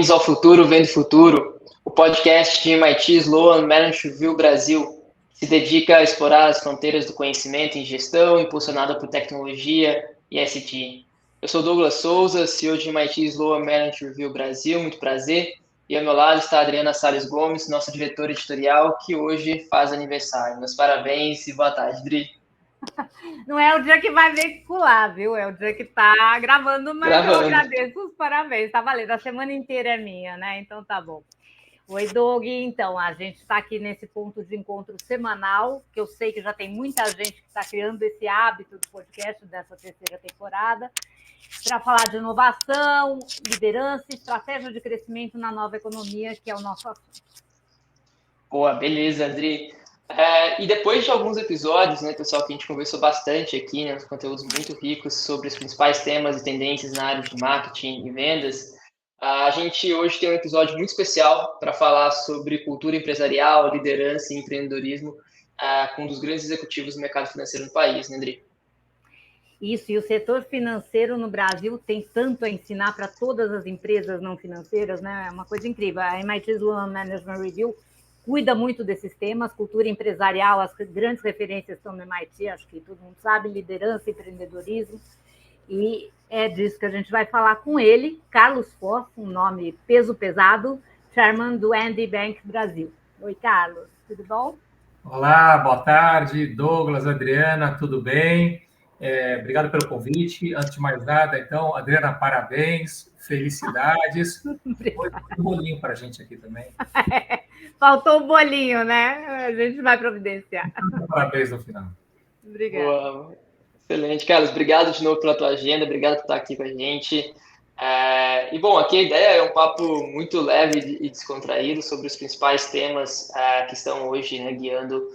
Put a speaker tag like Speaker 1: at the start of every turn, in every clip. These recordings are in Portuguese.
Speaker 1: Bem-vindos ao Futuro Vendo Futuro, o podcast de MIT Sloan Management Review Brasil, que se dedica a explorar as fronteiras do conhecimento em gestão, impulsionada por tecnologia e ICT. Eu sou Douglas Souza, CEO de MIT Sloan Management Review Brasil, muito prazer. E ao meu lado está a Adriana Salles Gomes, nossa diretora editorial, que hoje faz aniversário. Meus parabéns e boa tarde, Dri.
Speaker 2: Não é o dia que vai veicular, viu? É o dia que está gravando, mas eu agradeço os parabéns. Tá valendo, a semana inteira é minha, né? Então tá bom. Oi, Doug. Então, a gente está aqui nesse ponto de encontro semanal, que eu sei que já tem muita gente que está criando esse hábito do podcast dessa terceira temporada, para falar de inovação, liderança e estratégia de crescimento na nova economia, que é o nosso assunto.
Speaker 1: Boa, beleza, Adri. E depois de alguns episódios, né, pessoal, que a gente conversou bastante aqui, né, conteúdos muito ricos sobre os principais temas e tendências na área de marketing e vendas, a gente hoje tem um episódio muito especial para falar sobre cultura empresarial, liderança e empreendedorismo com um dos grandes executivos do mercado financeiro no país, né, Adri?
Speaker 2: Isso, e o setor financeiro no Brasil tem tanto a ensinar para todas as empresas não financeiras, né? É uma coisa incrível. A MIT Sloan Management Review cuida muito desses temas, cultura empresarial, as grandes referências estão no MIT, acho que todo mundo sabe, liderança, empreendedorismo, e é disso que a gente vai falar com ele, Carlos Foss, um nome peso pesado, chairman do Andy Bank Brasil. Oi, Carlos, tudo bom?
Speaker 3: Olá, boa tarde, Douglas, Adriana, tudo bem? Obrigado pelo convite. Antes de mais nada, então, Adriana, parabéns, felicidades. Foi um bolinho para a gente aqui também.
Speaker 2: Faltou o bolinho, né? A gente vai providenciar.
Speaker 3: Parabéns no final.
Speaker 2: Obrigada.
Speaker 1: Boa. Excelente, Carlos. Obrigado de novo pela tua agenda, obrigado por estar aqui com a gente. E bom, aqui a ideia é um papo muito leve e descontraído sobre os principais temas que estão hoje, né, guiando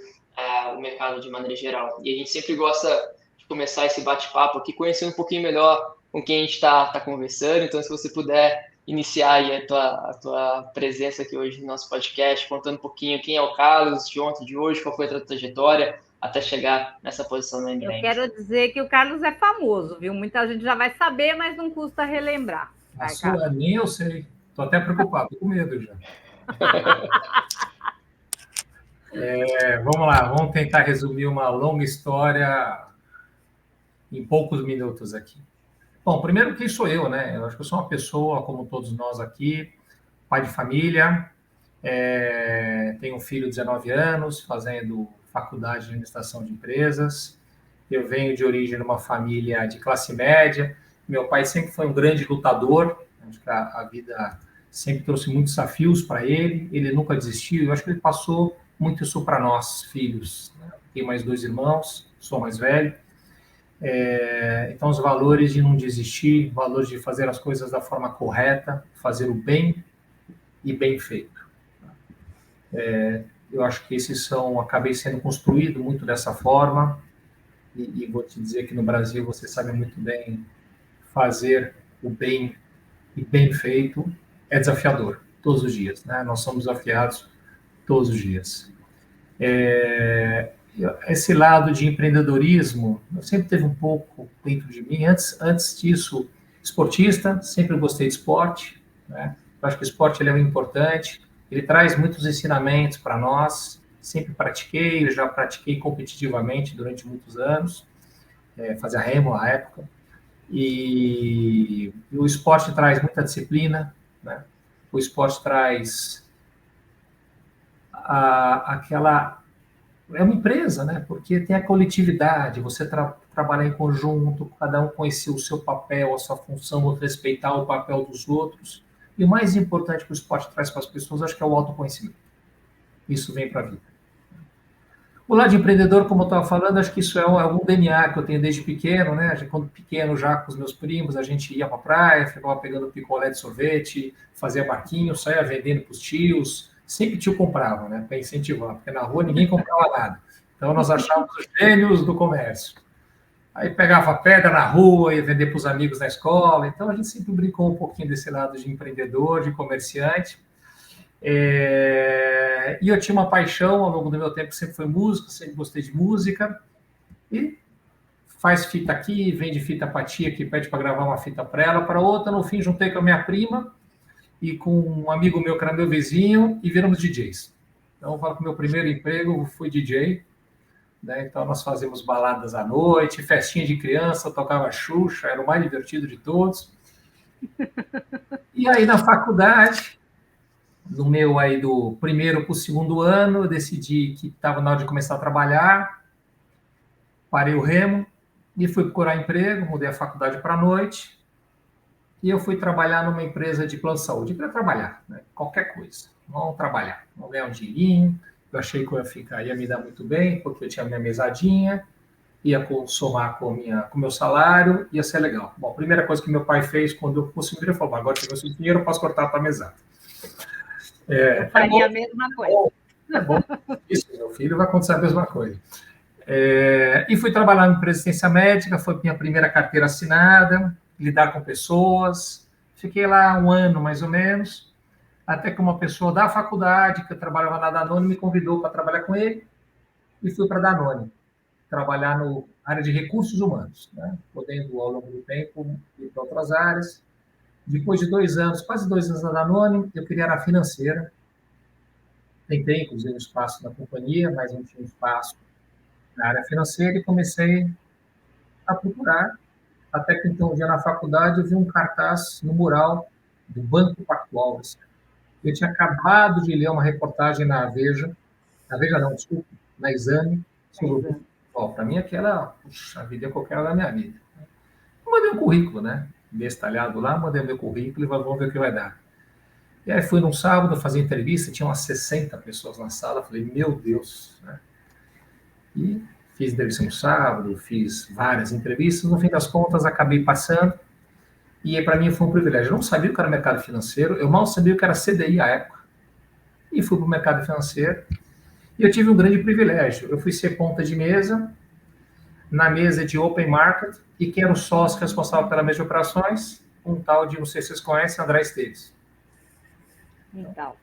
Speaker 1: o mercado de maneira geral. E a gente sempre gosta de começar esse bate-papo aqui conhecendo um pouquinho melhor com quem a gente está conversando. Então, se você puder iniciar aí a tua presença aqui hoje no nosso podcast, contando um pouquinho quem é o Carlos, de ontem, de hoje, qual foi a tua trajetória até chegar nessa posição no Andy Bank.
Speaker 2: Eu quero dizer que o Carlos é famoso, viu? Muita gente já vai saber, mas não custa relembrar.
Speaker 3: A sua, nem eu sei. Estou até preocupado, estou com medo já. Vamos lá, vamos tentar resumir uma longa história em poucos minutos aqui. Bom, primeiro, quem sou eu, né? Eu acho que eu sou uma pessoa, como todos nós aqui, pai de família, tenho um filho de 19 anos, fazendo faculdade de administração de empresas. Eu venho de origem de uma família de classe média. Meu pai sempre foi um grande lutador. Acho que a vida sempre trouxe muitos desafios para ele. Ele nunca desistiu. Eu acho que ele passou muito isso para nós, filhos. Tenho mais 2 irmãos, sou mais velho. Então, os valores de não desistir, valores de fazer as coisas da forma correta, fazer o bem e bem feito. Eu acho que acabei sendo construído muito dessa forma, e vou te dizer que no Brasil você sabe muito bem fazer o bem e bem feito é desafiador, todos os dias, né? Nós somos desafiados todos os dias. Esse lado de empreendedorismo, eu sempre teve um pouco dentro de mim. Antes disso, esportista, sempre gostei de esporte, né? Eu acho que o esporte ele é muito importante, ele traz muitos ensinamentos para nós. Sempre pratiquei, eu já pratiquei competitivamente durante muitos anos, fazia remo na época, e o esporte traz muita disciplina, né? O esporte traz aquela... É uma empresa, né? Porque tem a coletividade, você trabalhar em conjunto, cada um conhecer o seu papel, a sua função, respeitar o papel dos outros. E o mais importante que o esporte traz para as pessoas, acho que é o autoconhecimento. Isso vem para a vida. O lado de empreendedor, como eu estava falando, acho que isso é algum DNA que eu tenho desde pequeno, né? Quando pequeno, já com os meus primos, a gente ia para a praia, ficava pegando picolé de sorvete, fazia barquinho, saía vendendo para os tios. Sempre tio comprava, né? Para incentivar, porque na rua ninguém comprava nada. Então, nós achávamos os gênios do comércio. Aí pegava pedra na rua, ia vender para os amigos na escola. Então, a gente sempre brincou um pouquinho desse lado de empreendedor, de comerciante. E eu tinha uma paixão ao longo do meu tempo, sempre foi música, sempre gostei de música, e faz fita aqui, vende fita para tia, que pede para gravar uma fita para ela, para outra. No fim, juntei com a minha prima, e com um amigo meu que era meu vizinho, e viramos DJs. Então, eu falo que o meu primeiro emprego foi DJ, né? Então, nós fazíamos baladas à noite, festinha de criança, tocava Xuxa, era o mais divertido de todos. E aí, na faculdade, no meu aí do primeiro para o segundo ano, eu decidi que estava na hora de começar a trabalhar, parei o remo e fui procurar emprego, mudei a faculdade para a noite, e eu fui trabalhar numa empresa de plano de saúde. Eu queria trabalhar, né? Qualquer coisa. Vamos trabalhar, vamos ganhar um dinheirinho. Eu achei que eu ia me dar muito bem, porque eu tinha minha mesadinha, ia somar com o meu salário, ia ser legal. Bom, a primeira coisa que meu pai fez quando eu fosse ele falou: agora que eu tenho dinheiro, eu posso cortar a tua mesada.
Speaker 2: Eu faria a mesma coisa.
Speaker 3: É bom. Isso, meu filho vai acontecer a mesma coisa. E fui trabalhar em assistência médica, foi minha primeira carteira assinada, lidar com pessoas. Fiquei lá 1 ano, mais ou menos, até que uma pessoa da faculdade, que eu trabalhava na Danone, me convidou para trabalhar com ele, e fui para a Danone, trabalhar na área de recursos humanos, né? Podendo, ao longo do tempo, ir para outras áreas. Depois de 2 anos, quase 2 anos na Danone, eu queria área financeira. Tentei, inclusive, um espaço na companhia, mas não tinha espaço na área financeira, e comecei a procurar, até que então, um dia na faculdade, eu vi um cartaz no mural do Banco Pactual. Eu tinha acabado de ler uma reportagem na Veja não, desculpa, na Exame, sobre o Banco Pactual. Para mim, aquela, puxa, a vida é qualquer hora da minha vida. Eu mandei um currículo, né? Bestalhado lá, mandei o meu currículo e vamos ver o que vai dar. E aí fui num sábado fazer entrevista, tinha umas 60 pessoas na sala, falei, meu Deus, né? E fiz entrevista no sábado, fiz várias entrevistas, no fim das contas acabei passando, e para mim foi um privilégio. Eu não sabia o que era mercado financeiro, eu mal sabia o que era CDI à época, e fui para o mercado financeiro, e eu tive um grande privilégio. Eu fui ser ponta de mesa, na mesa de Open Market, e quem era o sócio responsável pela mesa de operações? Um tal de, não sei se vocês conhecem, André Esteves.
Speaker 2: Então,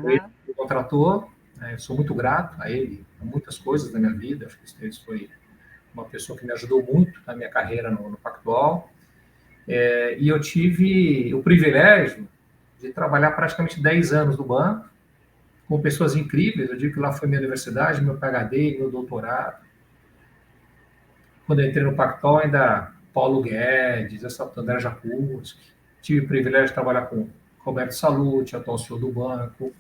Speaker 3: Ele me contratou, né? Eu sou muito grato a ele, a muitas coisas da minha vida. Acho que o Esteves foi uma pessoa que me ajudou muito na minha carreira no Pactual. E eu tive o privilégio de trabalhar praticamente 10 anos no banco, com pessoas incríveis. Eu digo que lá foi minha universidade, meu PhD, meu doutorado. Quando eu entrei no Pactual, ainda Paulo Guedes, André Jacuzzi. Tive o privilégio de trabalhar com Roberto Salute, atual CEO do banco,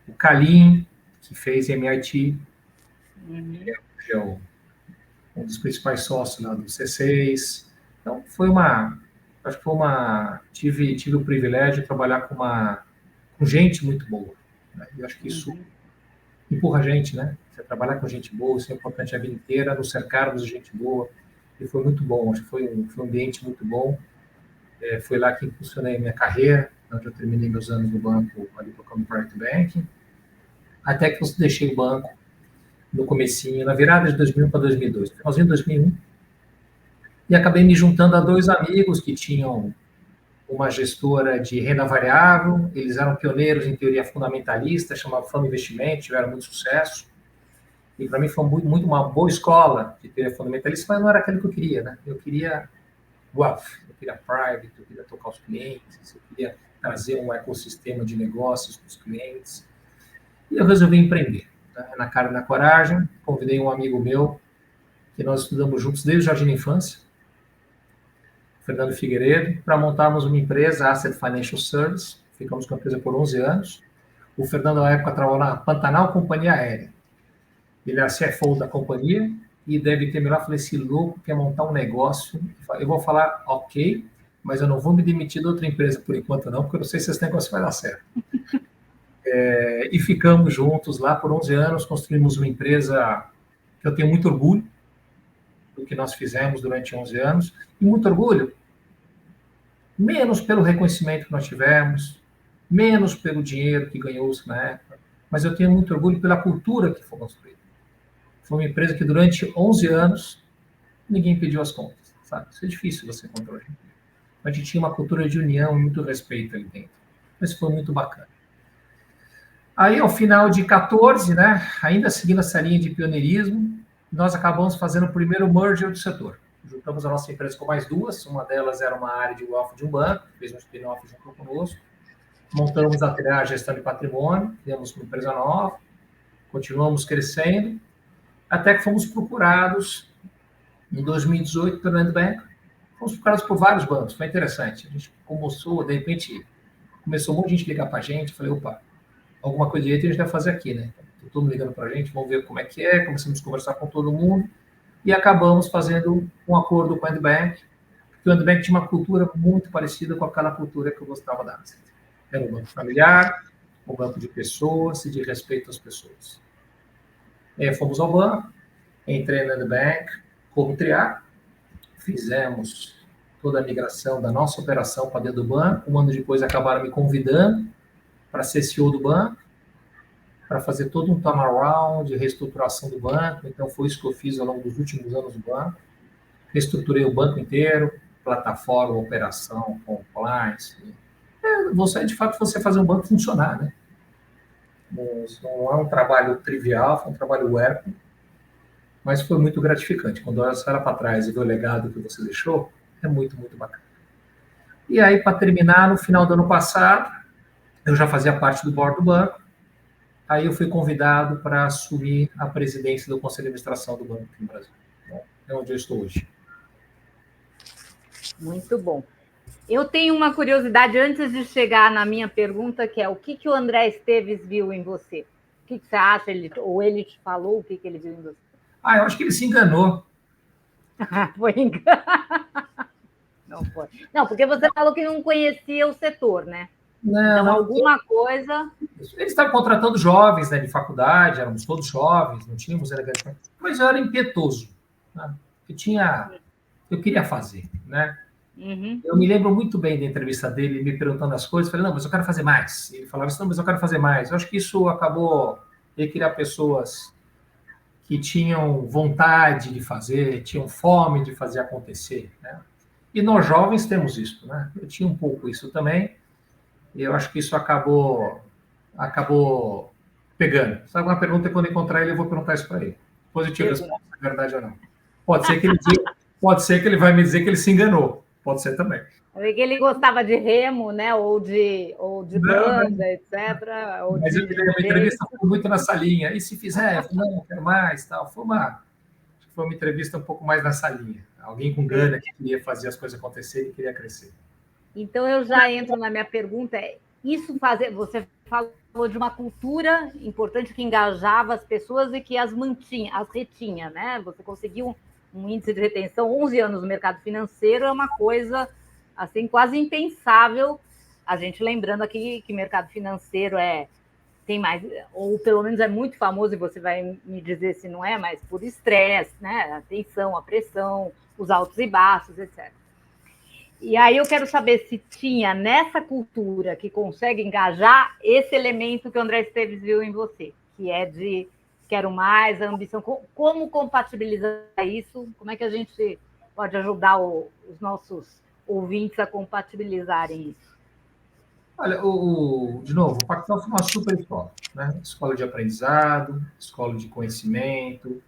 Speaker 3: o Kalim, que fez MIT, que é um dos principais sócios lá do C6. Então, tive o privilégio de trabalhar com gente muito boa, né? Eu acho que isso empurra a gente, né? Você trabalhar com gente boa, isso é importante a vida inteira, nos cercarmos de gente boa, e foi muito bom, acho que foi um ambiente muito bom. Foi lá que impulsionei a minha carreira, onde eu terminei meus anos no banco, ali tocando Private Banking, até que eu deixei o banco no comecinho, na virada de 2001 para 2002, finalzinho de 2001, e acabei me juntando a 2 amigos que tinham uma gestora de renda variável. Eles eram pioneiros em teoria fundamentalista, chamava Fundo Investimento, tiveram muito sucesso, e para mim foi muito uma boa escola de teoria fundamentalista, mas não era aquilo que eu queria, né? Eu queria wealth, eu queria private, eu queria tocar os clientes, eu queria trazer um ecossistema de negócios para os clientes, e eu resolvi empreender, né? Na cara e na coragem. Convidei um amigo meu, que nós estudamos juntos desde o jardim da infância, Fernando Figueiredo, para montarmos uma empresa, Asset Financial Service. Ficamos com a empresa por 11 anos. O Fernando, na época, trabalhou na Pantanal Companhia Aérea. Ele era CFO da companhia e deve ter me lá, falei, esse louco quer montar um negócio. Eu vou falar, ok, mas eu não vou me demitir de outra empresa por enquanto não, porque eu não sei se esse negócio vai dar certo. E ficamos juntos lá por 11 anos, construímos uma empresa que eu tenho muito orgulho do que nós fizemos durante 11 anos, e muito orgulho, menos pelo reconhecimento que nós tivemos, menos pelo dinheiro que ganhou-se na época, mas eu tenho muito orgulho pela cultura que foi construída. Foi uma empresa que durante 11 anos ninguém pediu as contas, sabe? Isso é difícil você encontrar. A gente tinha uma cultura de união e muito respeito ali dentro. Mas foi muito bacana. Aí, ao final de 14, né, ainda seguindo essa linha de pioneirismo, nós acabamos fazendo o primeiro merger do setor. Juntamos a nossa empresa com mais 2, uma delas era uma área de wealth de um banco, fez um spin-off junto conosco, montamos a gestão de patrimônio, criamos uma empresa nova, continuamos crescendo, até que fomos procurados em 2018 pelo Land Bank. Fomos procurados por vários bancos, foi interessante. A gente começou, de repente, começou um monte de gente ligar para a gente, falei, opa, alguma coisa de jeito a gente vai fazer aqui, né? Todo mundo ligando para a gente, vamos ver como é que é, começamos a conversar com todo mundo, e acabamos fazendo um acordo com o Land Bank, porque o Land Bank tinha uma cultura muito parecida com aquela cultura que eu gostava da Asset. Era um banco familiar, um banco de pessoas e de respeito às pessoas. Fomos ao banco, entrei no Land Bank, como triar, fizemos toda a migração da nossa operação para dentro do banco. Um ano depois acabaram me convidando para ser CEO do banco, para fazer todo um turnaround de reestruturação do banco. Então, foi isso que eu fiz ao longo dos últimos anos do banco. Reestruturei o banco inteiro, plataforma, operação, compliance. De fato, você fazer um banco funcionar, né? Não é um trabalho trivial, foi um trabalho hércules, mas foi muito gratificante. Quando você olha para trás e vê o legado que você deixou, é muito, muito bacana. E aí, para terminar, no final do ano passado, eu já fazia parte do board do banco, aí eu fui convidado para assumir a presidência do Conselho de Administração do banco aqui no Brasil. Bom, é onde eu estou hoje.
Speaker 2: Muito bom. Eu tenho uma curiosidade antes de chegar na minha pergunta, que é o que o André Esteves viu em você? O que você acha? Ou ele te falou o que ele viu em você?
Speaker 3: Eu acho que ele se enganou.
Speaker 2: Foi engano. Não foi. Não, porque você falou que não conhecia o setor, né?
Speaker 3: Não,
Speaker 2: então, alguma coisa...
Speaker 3: Eles estavam contratando jovens, né, de faculdade, éramos todos jovens, não tínhamos elegante. Mas eu era impetuoso. Né? Eu queria fazer, né?
Speaker 2: Uhum.
Speaker 3: Eu me lembro muito bem da entrevista dele, me perguntando as coisas. Falei, não, mas eu quero fazer mais. Ele falava assim, não, mas eu quero fazer mais. Eu acho que isso acabou... Ele queria pessoas que tinham vontade de fazer, tinham fome de fazer acontecer, né? E nós jovens temos isso, né? Eu tinha um pouco isso também, e eu acho que isso acabou pegando. Sabe uma pergunta, quando encontrar ele, eu vou perguntar isso para ele. Depois eu te respondo se é verdade ou não. Pode ser que ele vai me dizer que ele se enganou. Pode ser também.
Speaker 2: Que ele gostava de remo, né? Ou de banda, etc.
Speaker 3: Mas eu me lembro, a entrevista foi muito nessa linha. E se fizer, não quero mais, tal. Foi uma entrevista um pouco mais nessa linha. Alguém com gana que queria fazer as coisas acontecerem e queria crescer.
Speaker 2: Então, eu já entro na minha pergunta. Você falou de uma cultura importante que engajava as pessoas e que as retinha, né? Você conseguiu um índice de retenção, 11 anos no mercado financeiro, é uma coisa assim quase impensável. A gente lembrando aqui que mercado financeiro tem mais, ou pelo menos é muito famoso, e você vai me dizer se não é, mas por estresse, né? A tensão, a pressão, os altos e baixos, etc. E aí eu quero saber se tinha nessa cultura que consegue engajar esse elemento que o André Esteves viu em você, que é de quero mais, a ambição. Como compatibilizar isso? Como é que a gente pode ajudar os nossos ouvintes a compatibilizarem isso?
Speaker 3: Olha, de novo, o Pactual foi uma super escola, né? Escola de aprendizado, escola de conhecimento,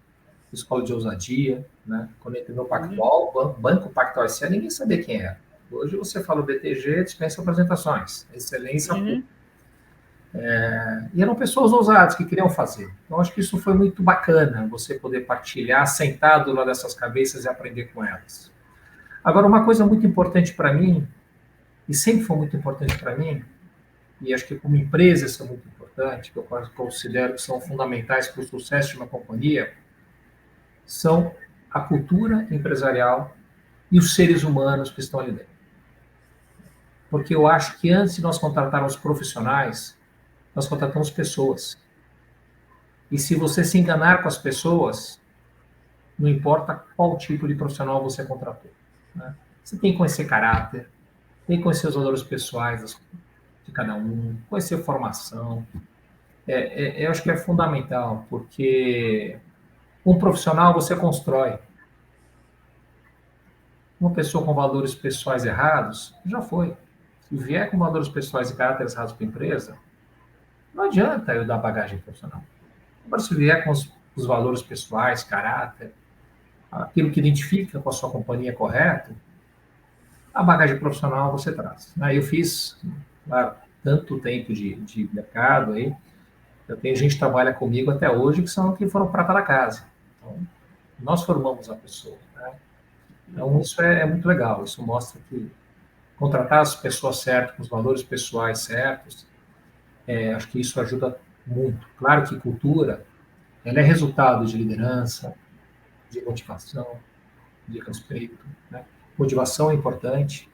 Speaker 3: escola de ousadia, né? Quando eu entrei no Pactual, Banco Pactual S.A., ninguém sabia quem era. Hoje você fala o BTG, dispensa apresentações, excelência pública. E eram pessoas ousadas que queriam fazer. Então, acho que isso foi muito bacana, você poder partilhar, sentado lá dessas cabeças e aprender com elas. Agora, uma coisa muito importante para mim, e sempre foi muito importante para mim, e acho que como empresa isso é muito importante, que eu considero que são fundamentais para o sucesso de uma companhia, são a cultura empresarial e os seres humanos que estão ali dentro. Porque eu acho que antes de nós contratarmos profissionais, nós contratamos pessoas. E se você se enganar com as pessoas, não importa qual tipo de profissional você contratou, né? Você tem que conhecer caráter, tem que conhecer os valores pessoais de cada um, conhecer formação. Eu acho que é fundamental, porque um profissional você constrói. Uma pessoa com valores pessoais errados, já foi. Se vier com valores pessoais e caráteres errados para a empresa, não adianta eu dar bagagem profissional. Agora, se vier com os valores pessoais, caráter, aquilo que identifica com a sua companhia correto, a bagagem profissional você traz. Eu fiz, claro, tanto tempo de mercado aí. Eu tenho gente que trabalha comigo até hoje que foram prata da casa. Então, nós formamos a pessoa, né? Então, isso é muito legal. Isso mostra que contratar as pessoas certas, com os valores pessoais certos, acho que isso ajuda muito. Claro que cultura, ela é resultado de liderança, de motivação, de respeito, né? Motivação é importante.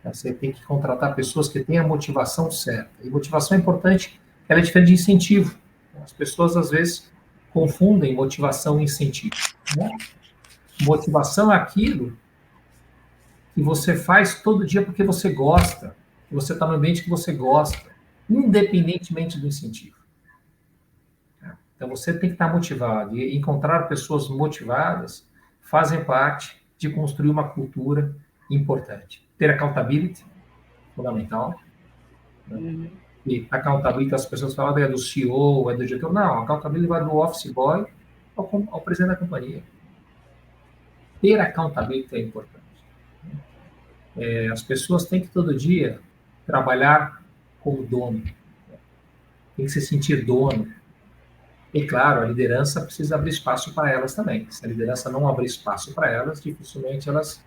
Speaker 3: Você tem que contratar pessoas que têm a motivação certa. E motivação é importante, ela é diferente de incentivo. As pessoas, às vezes, confundem motivação e incentivo, né? Motivação é aquilo que você faz todo dia porque você gosta, que você está no ambiente que você gosta, independentemente do incentivo. Então, você tem que estar motivado. E encontrar pessoas motivadas fazem parte de construir uma cultura importante. Ter accountability, fundamental. Né? E accountability, as pessoas falam, é do CEO, é do diretor. Não, accountability vai do office boy ao presidente da companhia. Ter accountability é importante. As pessoas têm que todo dia trabalhar como dono. Tem que se sentir dono. E, claro, a liderança precisa abrir espaço para elas também. Se a liderança não abrir espaço para elas, dificilmente elas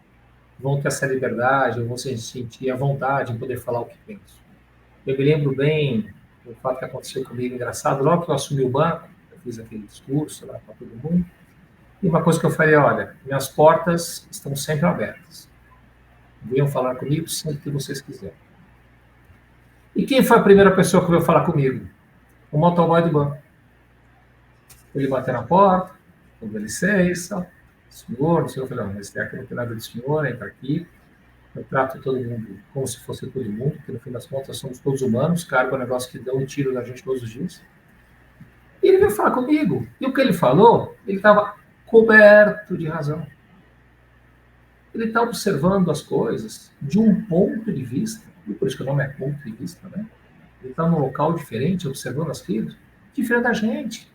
Speaker 3: vão ter essa liberdade, ou vão se sentir à vontade em poder falar o que pensam. Eu me lembro bem do fato que aconteceu comigo, engraçado, logo que eu assumi o banco, eu fiz aquele discurso lá para todo mundo, e uma coisa que eu falei, olha, minhas portas estão sempre abertas. Venham falar comigo sempre que vocês quiserem. E quem foi a primeira pessoa que veio falar comigo? O motoboy do banco. Ele bateu na porta, com licença, senhor, o senhor falou, não, esse aqui não tem nada de senhor, entra aqui. Eu trato todo mundo como se fosse todo mundo, porque no fim das contas somos todos humanos, cargo é um negócio que dá um tiro da gente todos os dias. E ele veio falar comigo. E o que ele falou, ele estava coberto de razão. Ele está observando as coisas de um ponto de vista, e por isso que o nome é ponto de vista, né? Ele está num local diferente, observando as coisas, diferente da gente.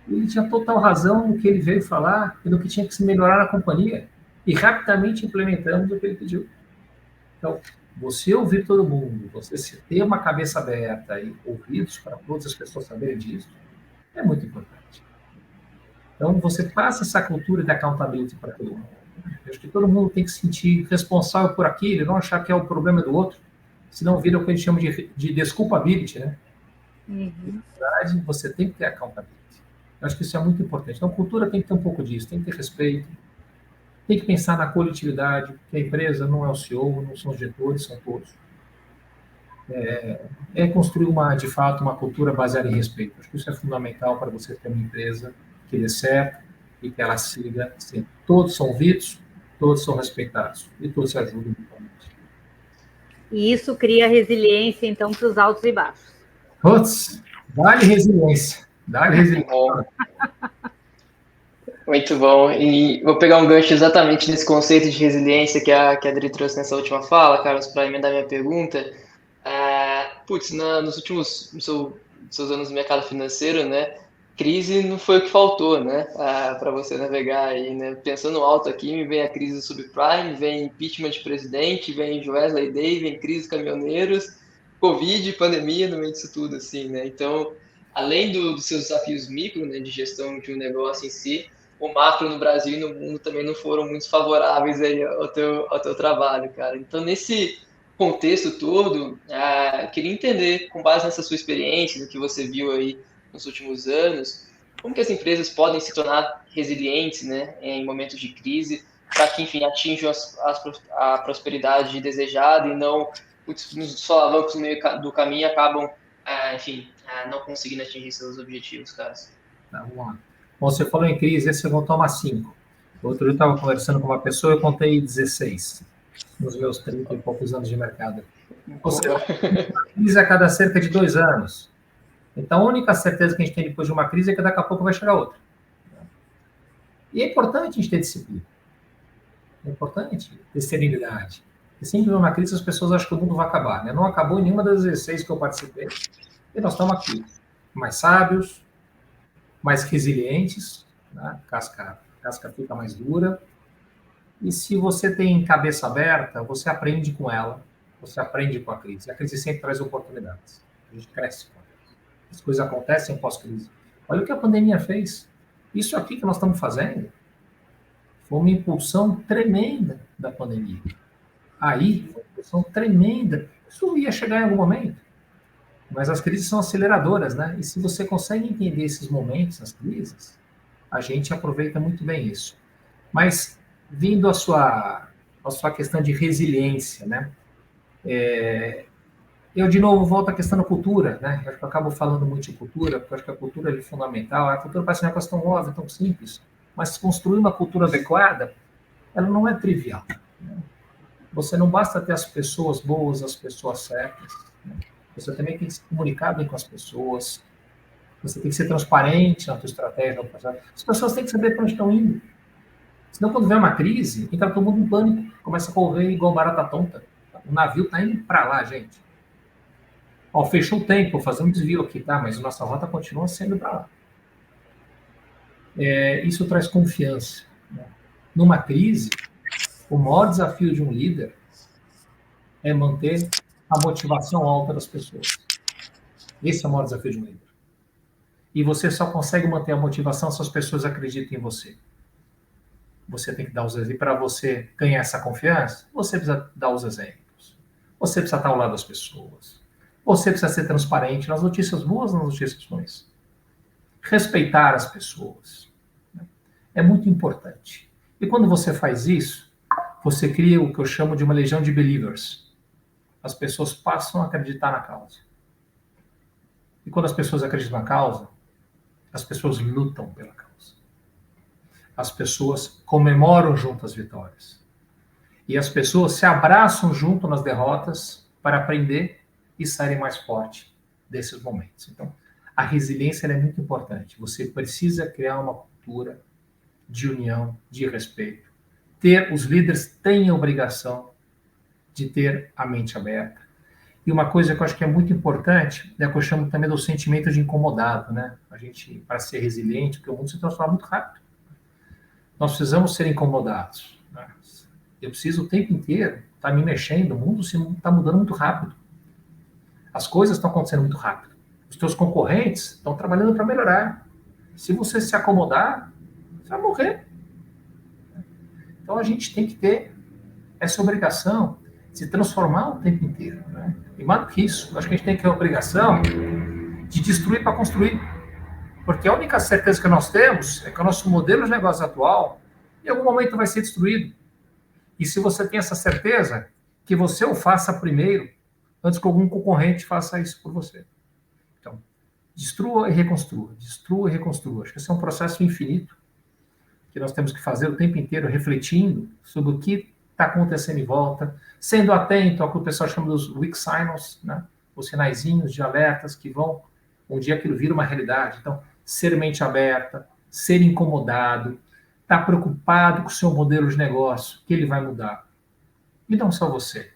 Speaker 3: Ele tinha total razão no que ele veio falar e no que tinha que se melhorar na companhia. E rapidamente implementamos o que ele pediu. Então, você ouvir todo mundo, você ter uma cabeça aberta e ouvidos para todas as pessoas saberem disso, é muito importante. Então, você passa essa cultura de accountability para todo mundo. Eu acho que todo mundo tem que se sentir responsável por aquilo, não achar que é o problema do outro, senão vira o que a gente chama de desculpability, né?
Speaker 2: Uhum.
Speaker 3: Na verdade, você tem que ter accountability. Eu acho que isso é muito importante. Então, cultura tem que ter um pouco disso, tem que ter respeito, tem que pensar na coletividade, que a empresa não é o CEO, não são os diretores, são todos. É construir, de fato, uma cultura baseada em respeito. Acho que isso é fundamental para você ter uma empresa que dê certo e que ela siga assim. Todos são ouvidos, todos são respeitados e todos se ajudam mutuamente.
Speaker 2: E isso cria resiliência, então, para os altos e baixos.
Speaker 3: Putz, dá-lhe resiliência. Dá-lhe resiliência.
Speaker 1: Muito bom. E vou pegar um gancho exatamente nesse conceito de resiliência que a Adri trouxe nessa última fala, Carlos, para emendar minha pergunta. Nos últimos seus anos no mercado financeiro, né, crise não foi o que faltou, né, para você navegar aí, né? Pensando alto aqui, me vem a crise do subprime, vem impeachment de presidente, vem Wesley Day, vem crise dos caminhoneiros, Covid, pandemia no meio disso tudo, assim, né? Então, além dos seus desafios micro, né, de gestão de um negócio em si, o macro no Brasil e no mundo também não foram muito favoráveis aí ao teu trabalho, cara. Então, nesse contexto todo, queria entender, com base nessa sua experiência, no que você viu aí nos últimos anos, como que as empresas podem se tornar resilientes, né, em momentos de crise, para que, enfim, atinjam a prosperidade desejada e não nos solavancos no meio do caminho acabam, não conseguindo atingir seus objetivos, cara.
Speaker 3: Tá, vamos lá. Bom, você falou em crise, esse eu vou tomar 5. Outro dia eu estava conversando com uma pessoa, eu contei 16, nos meus 30 e poucos anos de mercado. Ou seja, crise a cada cerca de 2 anos. Então, a única certeza que a gente tem depois de uma crise é que daqui a pouco vai chegar outra. E é importante a gente ter disciplina. É importante ter serenidade. Porque sempre numa crise as pessoas acham que o mundo vai acabar, né? Não acabou em nenhuma das 16 que eu participei. E nós estamos aqui, mais sábios, mais resilientes, né? Casca fica mais dura. E se você tem cabeça aberta, você aprende com ela. você aprende com a crise. A crise sempre traz oportunidades. A gente cresce com a crise. As coisas acontecem pós-crise. Olha o que a pandemia fez. Isso aqui que nós estamos fazendo foi uma impulsão tremenda da pandemia. Aí, foi uma impulsão tremenda. Isso ia chegar em algum momento. Mas as crises são aceleradoras, né? E se você consegue entender esses momentos, as crises, a gente aproveita muito bem isso. Mas, vindo à sua questão de resiliência, né? Eu, de novo, volto à questão da cultura, né? Eu acabo falando muito de cultura, porque eu acho que a cultura é fundamental. A cultura parece uma coisa tão óbvia, tão simples, mas construir uma cultura adequada, ela não é trivial. Né? Você não basta ter as pessoas boas, as pessoas certas. Né? Você também tem que se comunicar bem com as pessoas. Você tem que ser transparente na sua estratégia. As pessoas têm que saber para onde estão indo. Senão, quando vem uma crise, entra todo mundo em pânico. Começa a correr igual barata tonta. O navio está indo para lá, gente. Ó, fechou o tempo, vou fazer um desvio aqui, tá? Mas a nossa rota continua sendo para lá. Isso traz confiança. Né? Numa crise, o maior desafio de um líder é manter a motivação alta das pessoas. Esse é o maior desafio de um líder. E você só consegue manter a motivação se as pessoas acreditam em você. Você tem que dar os exemplos. E para você ganhar essa confiança, você precisa dar os exemplos. Você precisa estar ao lado das pessoas. Você precisa ser transparente nas notícias boas e nas notícias ruins. Respeitar as pessoas. É muito importante. E quando você faz isso, você cria o que eu chamo de uma legião de believers. As pessoas passam a acreditar na causa. E quando as pessoas acreditam na causa, as pessoas lutam pela causa. As pessoas comemoram junto as vitórias. E as pessoas se abraçam junto nas derrotas para aprender e saírem mais forte desses momentos. Então, a resiliência é muito importante. Você precisa criar uma cultura de união, de respeito. Os líderes têm a obrigação de ter a mente aberta. E uma coisa que eu acho que é muito importante, é que eu chamo também do sentimento de incomodado, né? A gente, para ser resiliente, porque o mundo se transforma muito rápido. Nós precisamos ser incomodados. Né? Eu preciso o tempo inteiro estar me mexendo, o mundo está mudando muito rápido. As coisas estão acontecendo muito rápido. Os teus concorrentes estão trabalhando para melhorar. Se você se acomodar, você vai morrer. Então a gente tem que ter essa obrigação de se transformar o tempo inteiro. Né? E mais do que isso, acho que a gente tem que ter a obrigação de destruir para construir. Porque a única certeza que nós temos é que o nosso modelo de negócio atual, em algum momento, vai ser destruído. E se você tem essa certeza, que você o faça primeiro, antes que algum concorrente faça isso por você. Então, destrua e reconstrua. Destrua e reconstrua. Acho que esse é um processo infinito que nós temos que fazer o tempo inteiro, refletindo sobre o que está acontecendo em volta, sendo atento ao que o pessoal chama dos weak signals, né? Os sinaizinhos de alertas que vão, um dia aquilo vira uma realidade. Então, ser mente aberta, ser incomodado, estar preocupado com o seu modelo de negócio, que ele vai mudar. E não só você.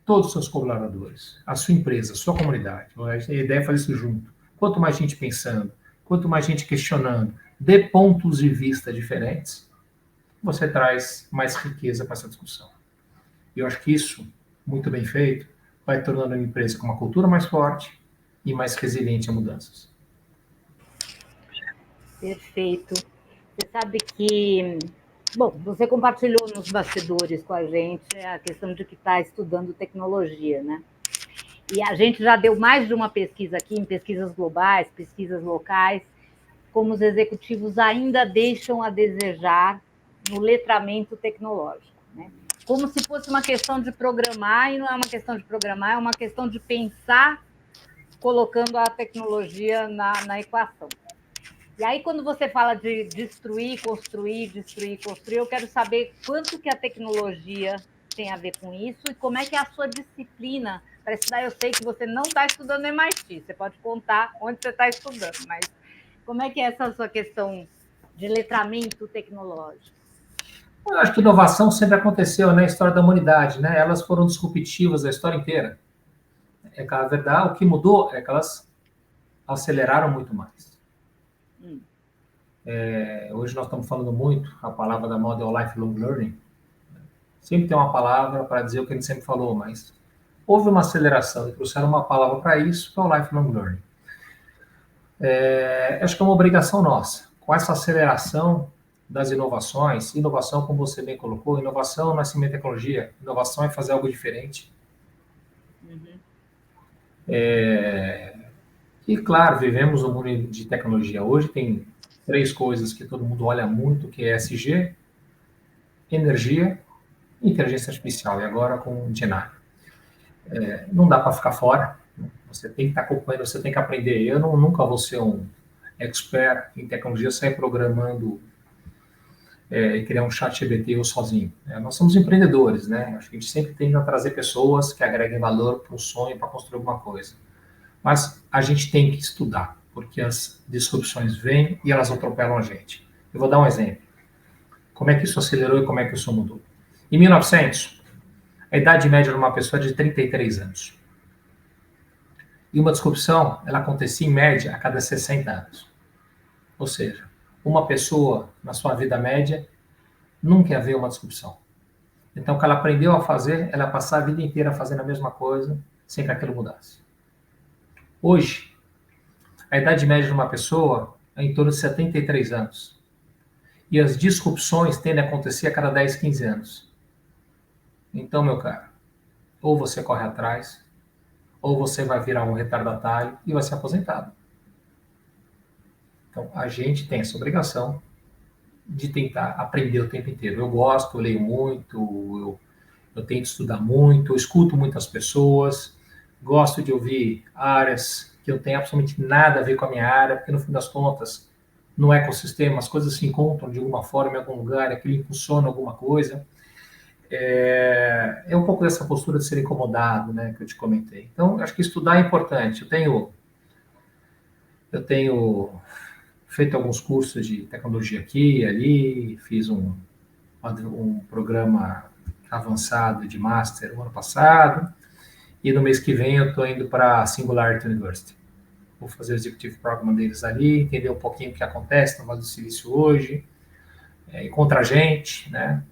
Speaker 3: Todos os seus colaboradores, a sua empresa, a sua comunidade. A ideia é fazer isso junto. Quanto mais gente pensando, quanto mais gente questionando, de pontos de vista diferentes, você traz mais riqueza para essa discussão. E eu acho que isso, muito bem feito, vai tornando uma empresa com uma cultura mais forte e mais resiliente a mudanças.
Speaker 2: Perfeito. Você sabe que, bom, você compartilhou nos bastidores com a gente a questão de que está estudando tecnologia, né? E a gente já deu mais de uma pesquisa aqui, em pesquisas globais, pesquisas locais, como os executivos ainda deixam a desejar no letramento tecnológico, né? Como se fosse uma questão de programar, e não é uma questão de programar, é uma questão de pensar colocando a tecnologia na equação. E aí, quando você fala de destruir, construir, eu quero saber quanto que a tecnologia tem a ver com isso e como é que é a sua disciplina para estudar. Eu sei que você não está estudando no MIT, você pode contar onde você está estudando, mas como é que é essa sua questão de letramento tecnológico?
Speaker 3: Eu acho que inovação sempre aconteceu na história da humanidade, né? Elas foram disruptivas a história inteira. É que a verdade, o que mudou é que elas aceleraram muito mais. Hoje nós estamos falando muito a palavra da moda é o lifelong learning. Sempre tem uma palavra para dizer o que a gente sempre falou, mas houve uma aceleração e trouxeram uma palavra para isso, que é o lifelong learning. Acho que é uma obrigação nossa. Com essa aceleração das inovações, inovação, como você bem colocou, inovação não é simplesmente tecnologia, inovação é fazer algo diferente. E, claro, vivemos um mundo de tecnologia. Hoje tem 3 coisas que todo mundo olha muito, que é ESG, energia e inteligência artificial, e agora com o Gemini. Não dá para ficar fora, você tem que estar acompanhando, você tem que aprender. Eu nunca vou ser um expert em tecnologia, sair programando e criar um chat GPT eu sozinho. Nós somos empreendedores, né? Acho que a gente sempre tenta trazer pessoas que agreguem valor para um sonho, para construir alguma coisa. Mas a gente tem que estudar, porque as disrupções vêm e elas atropelam a gente. Eu vou dar um exemplo. Como é que isso acelerou e como é que isso mudou? Em 1900, a idade média de uma pessoa é de 33 anos. E uma disrupção, ela acontecia em média a cada 60 anos. Ou seja, uma pessoa, na sua vida média, nunca ia ver uma disrupção. Então, o que ela aprendeu a fazer, ela ia passar a vida inteira fazendo a mesma coisa, sem que aquilo mudasse. Hoje, a idade média de uma pessoa é em torno de 73 anos. E as disrupções tendem a acontecer a cada 10, 15 anos. Então, meu caro, ou você corre atrás, ou você vai virar um retardatário e vai ser aposentado. Então, a gente tem essa obrigação de tentar aprender o tempo inteiro. Eu gosto, eu leio muito, eu tento estudar muito, eu escuto muitas pessoas, gosto de ouvir áreas que não tem absolutamente nada a ver com a minha área, porque no fim das contas, no ecossistema, as coisas se encontram de alguma forma em algum lugar, aquilo impulsiona alguma coisa. É um pouco dessa postura de ser incomodado, né, que eu te comentei. Então, acho que estudar é importante. Eu tenho feito alguns cursos de tecnologia aqui e ali, fiz um programa avançado de Master no ano passado, e no mês que vem eu estou indo para a Singularity University. Vou fazer o Executive Program deles ali, entender um pouquinho o que acontece no Vale do Silício hoje, encontrar gente, né?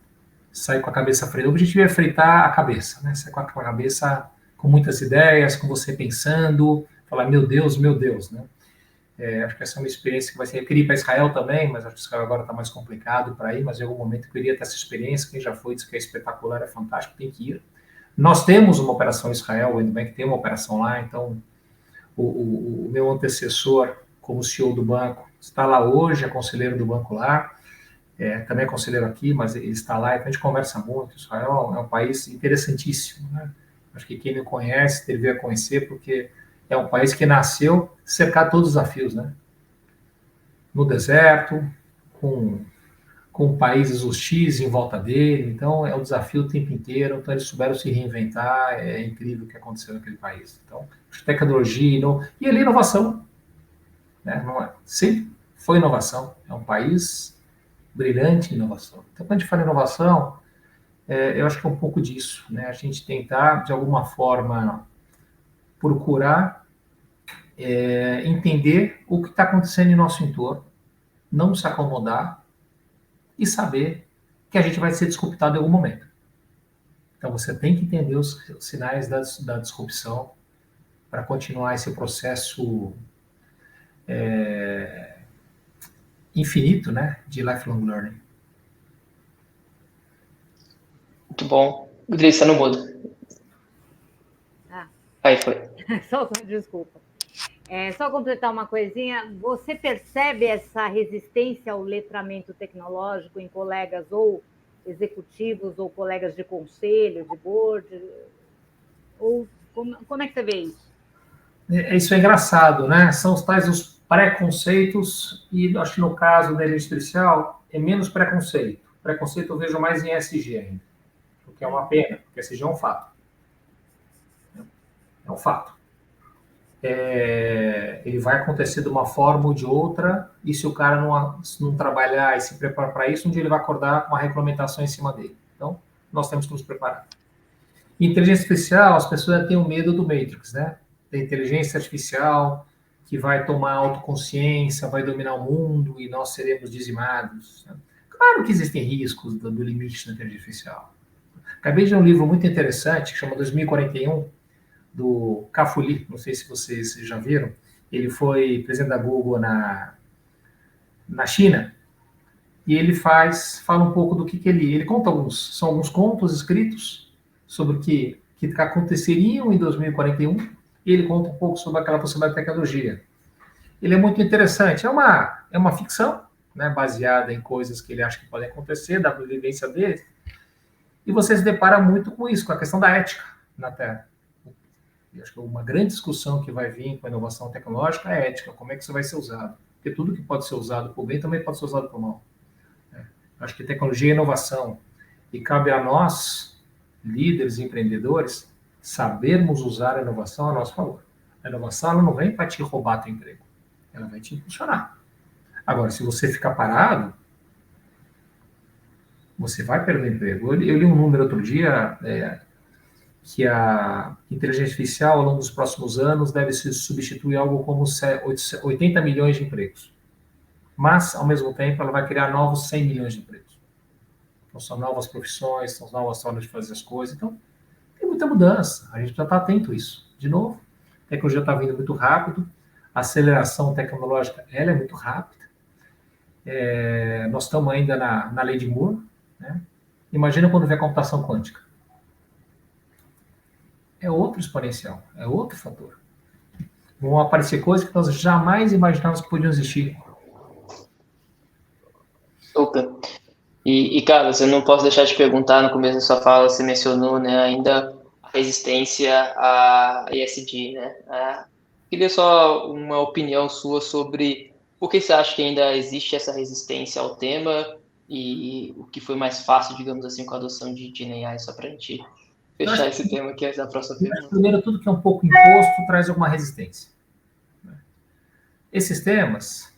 Speaker 3: Sair com a cabeça freita. O objetivo é freitar a cabeça, né? Sair com a cabeça com muitas ideias, com você pensando, falar, meu Deus, né? Acho que essa é uma experiência que vai ser... Eu queria ir para Israel também, mas acho que Israel agora está mais complicado para ir, mas em algum momento eu queria ter essa experiência. Quem já foi diz que é espetacular, é fantástico, tem que ir. Nós temos uma operação em Israel, o Edbank tem uma operação lá, então o meu antecessor como CEO do banco está lá hoje, é conselheiro do banco lá, também é conselheiro aqui, mas ele está lá, então a gente conversa muito. Israel é um país interessantíssimo, né? Acho que quem não conhece deveria conhecer, porque é um país que nasceu cercado de todos os desafios, né? No deserto, com países hostis em volta dele, então é um desafio o tempo inteiro, então eles souberam se reinventar, é incrível o que aconteceu naquele país. Então, tecnologia e ali inovação, né? Não sempre foi inovação, é um país brilhante em inovação. Então, quando a gente fala em inovação, eu acho que é um pouco disso, né? A gente tentar, de alguma forma, procurar entender o que está acontecendo em nosso entorno, não se acomodar e saber que a gente vai ser disruptado em algum momento. Então, você tem que entender os sinais da disrupção para continuar esse processo infinito, né, de lifelong learning.
Speaker 1: Muito bom. Rodrigo, você não muda. Aí foi.
Speaker 2: Desculpa. Só completar uma coisinha, você percebe essa resistência ao letramento tecnológico em colegas ou executivos ou colegas de conselho, de board? Ou como é que você vê isso?
Speaker 3: Isso é engraçado, né? São os tais os preconceitos, e acho que no caso da inteligência artificial é menos preconceito. Preconceito eu vejo mais em ESG ainda, o que é uma pena, porque ESG é um fato. É um fato. Ele vai acontecer de uma forma ou de outra, e se o cara não trabalhar e se preparar para isso, um dia ele vai acordar com uma regulamentação em cima dele. Então, nós temos que nos preparar. Inteligência artificial, as pessoas têm o medo do Matrix, né? Da inteligência artificial que vai tomar autoconsciência, vai dominar o mundo e nós seremos dizimados. Claro que existem riscos do limite da inteligência artificial. Acabei de ler um livro muito interessante, que chama 2041, do Ka-Fu Lee, não sei se vocês já viram. Ele foi presidente da Google na China, e ele fala um pouco do que ele conta são alguns contos escritos sobre o que aconteceriam em 2041, e ele conta um pouco sobre aquela possibilidade de tecnologia. Ele é muito interessante, é uma ficção, né, baseada em coisas que ele acha que podem acontecer, da vivência dele, e você se depara muito com isso, com a questão da ética na Terra. E acho que uma grande discussão que vai vir com a inovação tecnológica é a ética, como é que isso vai ser usado. Porque tudo que pode ser usado por bem também pode ser usado por mal. Acho que tecnologia é inovação. E cabe a nós, líderes e empreendedores, sabermos usar a inovação a nosso favor. A inovação ela não vem para te roubar teu emprego. Ela vai te impulsionar. Agora, se você ficar parado, você vai perder o emprego. Eu li um número outro dia, que a inteligência artificial, ao longo dos próximos anos, deve se substituir algo como 80 milhões de empregos. Mas, ao mesmo tempo, ela vai criar novos 100 milhões de empregos. Então, são novas profissões, são novas formas de fazer as coisas. Então, tem muita mudança. A gente já está atento a isso. De novo, a tecnologia está vindo muito rápido, a aceleração tecnológica ela é muito rápida. Nós estamos ainda na lei de Moore. Né? Imagina quando vem a computação quântica. É outro exponencial, é outro fator. Vão aparecer coisas que nós jamais imaginávamos que podiam existir.
Speaker 1: Super. E Carlos, eu não posso deixar de perguntar, no começo da sua fala, você mencionou, né, ainda a resistência a ESG, né? Queria só uma opinião sua sobre por que você acha que ainda existe essa resistência ao tema e o que foi mais fácil, digamos assim, com a adoção de GenAI, só para a gente fechar esse tema aqui antes da próxima pergunta.
Speaker 3: Primeiro, tudo que é um pouco imposto traz alguma resistência. Esses temas,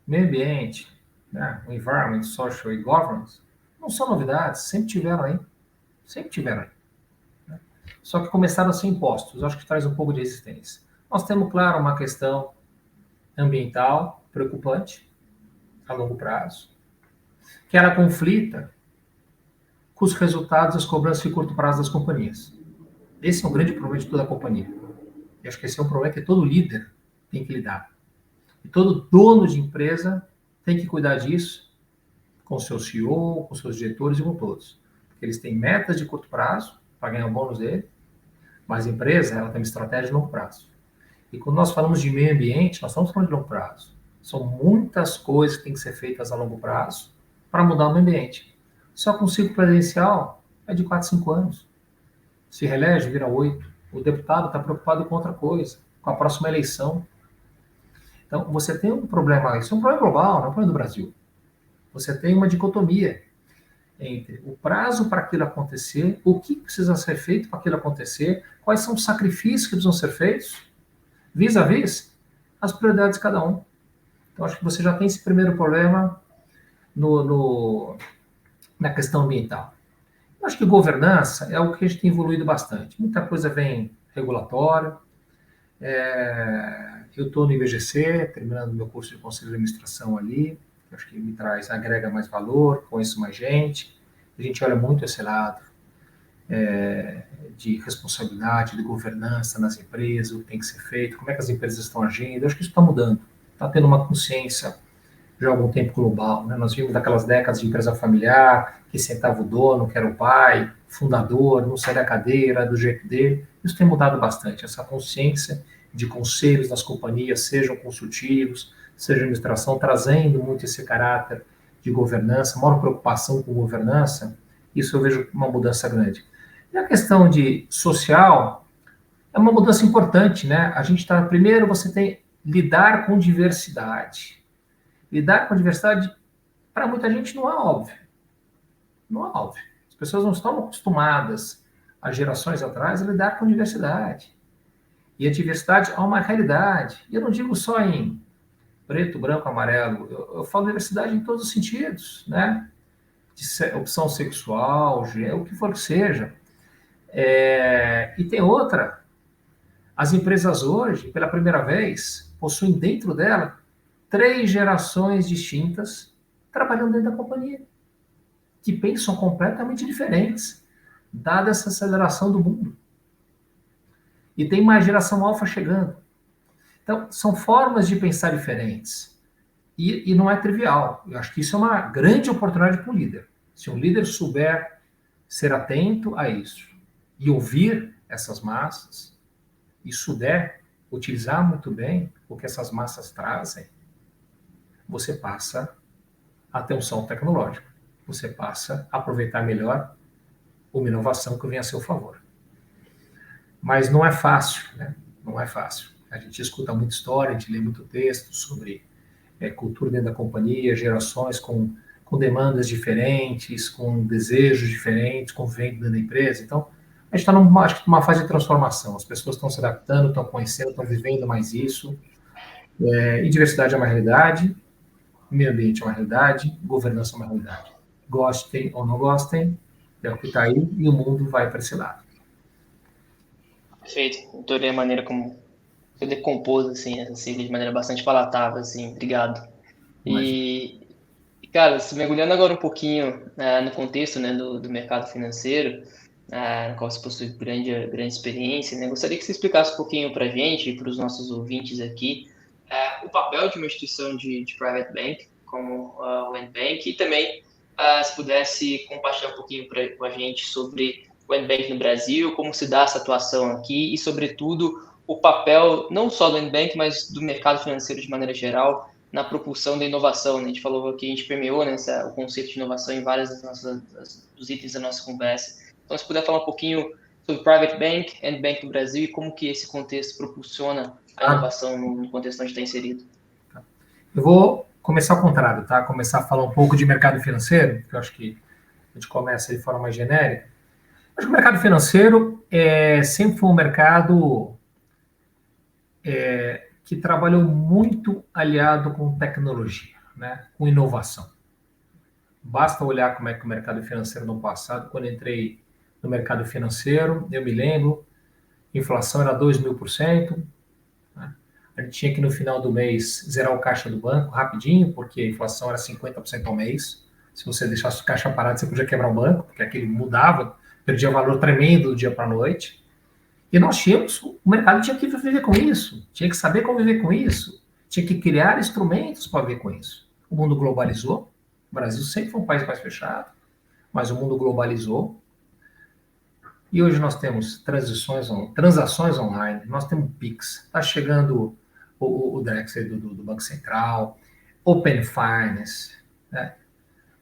Speaker 3: meio ambiente, né, o environment, social e governance, não são novidades, sempre tiveram aí. Sempre tiveram aí. Né? Só que começaram a ser impostos, acho que traz um pouco de resistência. Nós temos, claro, uma questão ambiental preocupante, a longo prazo, que ela conflita com os resultados das cobranças de curto prazo das companhias. Esse é um grande problema de toda a companhia. E acho que esse é um problema que todo líder tem que lidar. E todo dono de empresa tem que cuidar disso com o seu CEO, com seus diretores e com todos. Porque eles têm metas de curto prazo para ganhar o bônus dele, mas a empresa ela tem uma estratégia de longo prazo. E quando nós falamos de meio ambiente, nós estamos falando de longo prazo. São muitas coisas que têm que ser feitas a longo prazo para mudar o meio ambiente. Só que um ciclo presidencial é de 4, 5 anos. Se reelege, vira 8. O deputado está preocupado com outra coisa, com a próxima eleição. Então, você tem um problema, isso é um problema global, não é um problema do Brasil. Você tem uma dicotomia entre o prazo para aquilo acontecer, o que precisa ser feito para aquilo acontecer, quais são os sacrifícios que precisam ser feitos, vis-à-vis as prioridades de cada um. Então, acho que você já tem esse primeiro problema na questão ambiental. Eu acho que governança é algo que a gente tem evoluído bastante. Muita coisa vem regulatória. Eu estou no IBGC, terminando meu curso de Conselho de Administração ali. Acho que me agrega mais valor, conheço mais gente. A gente olha muito esse lado de responsabilidade, de governança nas empresas, o que tem que ser feito, como é que as empresas estão agindo. Acho que isso está mudando. Está tendo uma consciência já há algum tempo global. Né? Nós vimos daquelas décadas de empresa familiar, que sentava o dono, que era o pai, fundador, não saía da cadeira, do jeito dele. Isso tem mudado bastante, essa consciência de conselhos das companhias, sejam consultivos, seja administração, trazendo muito esse caráter de governança, maior preocupação com governança, isso eu vejo uma mudança grande. E a questão de social é uma mudança importante, né? A gente está, primeiro, você tem lidar com diversidade. Lidar com a diversidade, para muita gente, não é óbvio. Não é óbvio. As pessoas não estão acostumadas, há gerações atrás, a lidar com diversidade. E a diversidade é uma realidade. E eu não digo só em preto, branco, amarelo. Eu falo diversidade em todos os sentidos, né? De opção sexual, o que for que seja. E tem outra. As empresas hoje, pela primeira vez, possuem dentro dela 3 gerações distintas trabalhando dentro da companhia. que pensam completamente diferentes, dada essa aceleração do mundo. E tem mais geração alfa chegando. Então, são formas de pensar diferentes. E não é trivial. Eu acho que isso é uma grande oportunidade para o líder. Se um líder souber ser atento a isso e ouvir essas massas, e souber utilizar muito bem o que essas massas trazem, você passa a ter um salto tecnológico. Você passa a aproveitar melhor uma inovação que vem a seu favor. Mas não é fácil, né? Não é fácil. A gente escuta muita história, a gente lê muito texto sobre cultura dentro da companhia, gerações com demandas diferentes, com desejos diferentes, com venda dentro da empresa. Então, a gente está numa fase de transformação. As pessoas estão se adaptando, estão conhecendo, estão vivendo mais isso. E diversidade é uma realidade, meio ambiente é uma realidade, governança é uma realidade. Gostem ou não gostem, é o que está aí e o mundo vai para esse lado.
Speaker 1: Perfeito. Adorei a maneira como você decompôs assim, essa sigla de maneira bastante palatável. Assim. Obrigado. E, cara, se mergulhando agora um pouquinho no contexto, né, do mercado financeiro, no qual você possui grande experiência, né, gostaria que você explicasse um pouquinho para a gente e para os nossos ouvintes aqui o papel de uma instituição de private bank, como o N-Bank, e também se pudesse compartilhar um pouquinho com a gente sobre o N-Bank no Brasil, como se dá essa atuação aqui e, sobretudo, o papel não só do N-Bank, mas do mercado financeiro de maneira geral na propulsão da inovação. Né? A gente falou que a gente permeou o conceito de inovação em vários dos itens da nossa conversa. Então, se puder falar um pouquinho sobre Private Bank, N-Bank no Brasil e como que esse contexto propulsiona a inovação no contexto onde está inserido.
Speaker 3: Eu vou começar ao contrário, tá? Começar a falar um pouco de mercado financeiro, que eu acho que a gente começa de forma mais genérica. Acho que o mercado financeiro sempre foi um mercado que trabalhou muito aliado com tecnologia, né? Com inovação. Basta olhar como é que o mercado financeiro no passado, quando eu entrei no mercado financeiro, eu me lembro, a inflação era 2.000%, né? A gente tinha que no final do mês zerar o caixa do banco rapidinho, porque a inflação era 50% ao mês. Se você deixasse o caixa parado, você podia quebrar o banco, porque aquele mudava, perdia valor tremendo do dia para a noite. E nós tínhamos, o mercado tinha que viver com isso, tinha que saber conviver com isso, tinha que criar instrumentos para viver com isso. O mundo globalizou, o Brasil sempre foi um país mais fechado, mas o mundo globalizou. E hoje nós temos transações online, nós temos Pix, está chegando o Drexel do Banco Central, Open Finance, né?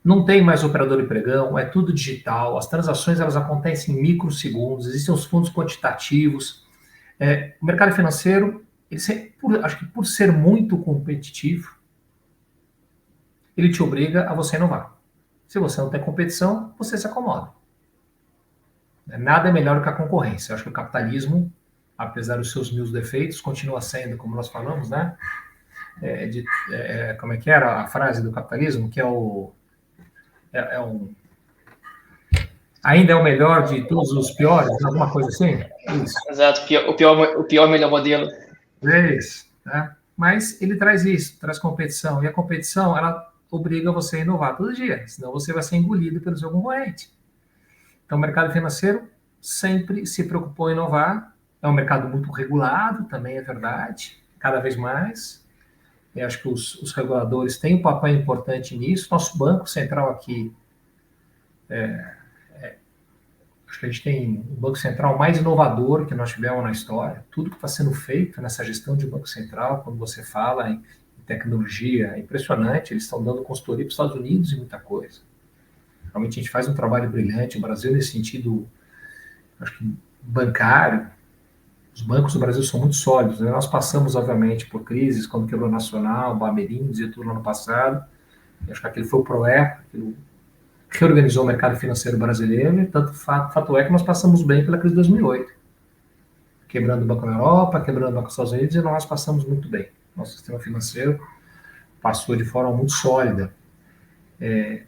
Speaker 3: Não tem mais operador de pregão, é tudo digital, as transações elas acontecem em microsegundos, existem os fundos quantitativos. O mercado financeiro, acho que por ser muito competitivo, ele te obriga a você inovar. Se você não tem competição, você se acomoda. Nada é melhor do que a concorrência. Eu acho que o capitalismo, apesar dos seus mil defeitos, continua sendo, como nós falamos, né? Como é que era a frase do capitalismo? Que ainda é o melhor de todos os piores, alguma coisa assim?
Speaker 1: Isso. Exato, o pior melhor modelo.
Speaker 3: É isso, né? Mas ele traz isso, traz competição. E a competição, ela obriga você a inovar todo dia, senão você vai ser engolido pelo seu concorrente. Então, o mercado financeiro sempre se preocupou em inovar. É um mercado muito regulado, também é verdade, cada vez mais. Eu acho que os reguladores têm um papel importante nisso. Nosso Banco Central aqui, acho que a gente tem o Banco Central mais inovador que nós tivemos na história. Tudo que está sendo feito nessa gestão de Banco Central, quando você fala em tecnologia, é impressionante. Eles estão dando consultoria para os Estados Unidos e muita coisa. Realmente a gente faz um trabalho brilhante. O Brasil, nesse sentido, acho que bancário, os bancos do Brasil são muito sólidos, né? Nós passamos, obviamente, por crises, quando quebrou o Nacional, Bamerindos e tudo no ano passado. Acho que aquele foi o PROER, aquilo reorganizou o mercado financeiro brasileiro, e tanto fato é que nós passamos bem pela crise de 2008. Quebrando o Banco na Europa, quebrando o Banco dos Estados Unidos, e nós passamos muito bem. Nosso sistema financeiro passou de forma muito sólida.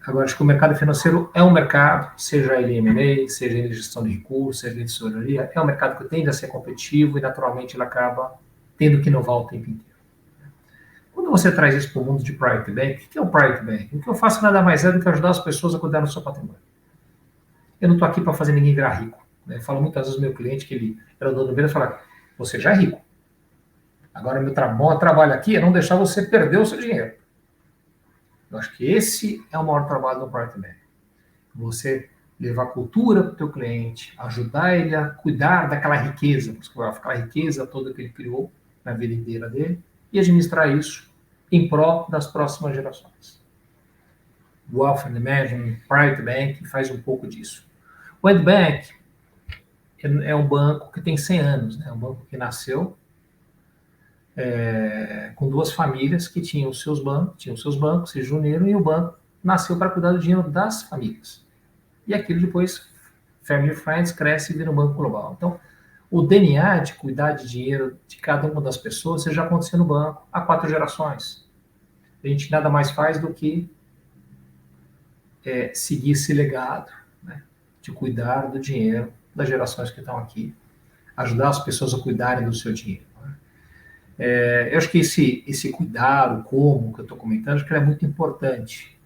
Speaker 3: Agora, acho que o mercado financeiro é um mercado, seja ele M&A, seja ele gestão de recursos, seja ele tesouraria, é um mercado que tende a ser competitivo e, naturalmente, ele acaba tendo que inovar o tempo inteiro. Quando você traz isso para o mundo de Private Bank, o que é o Private Bank? O que eu faço nada mais é do que ajudar as pessoas a cuidar do seu patrimônio. Eu não estou aqui para fazer ninguém virar rico. Né? Eu falo muitas vezes ao meu cliente que ele era dono do banco e fala, você já é rico. Agora, meu trabalho aqui é não deixar você perder o seu dinheiro. Eu acho que esse é o maior trabalho do Private Bank. Você levar cultura para o teu cliente, ajudar ele a cuidar daquela riqueza, aquela riqueza toda que ele criou na vida inteira dele, e administrar isso em prol das próximas gerações. O Wealth Management, Private Bank faz um pouco disso. O Ed Bank é um banco que tem 100 anos, né? É um banco que nasceu com duas famílias que tinham seus bancos, se reuniram e o banco nasceu para cuidar do dinheiro das famílias. E aquilo depois, Family Friends, cresce e vira um banco global. Então, o DNA de cuidar de dinheiro de cada uma das pessoas já aconteceu no banco há 4 gerações. A gente nada mais faz do que seguir esse legado, né, de cuidar do dinheiro das gerações que estão aqui, ajudar as pessoas a cuidarem do seu dinheiro. Né. Eu acho que esse cuidado, como que eu estou comentando, acho que ele é muito importante.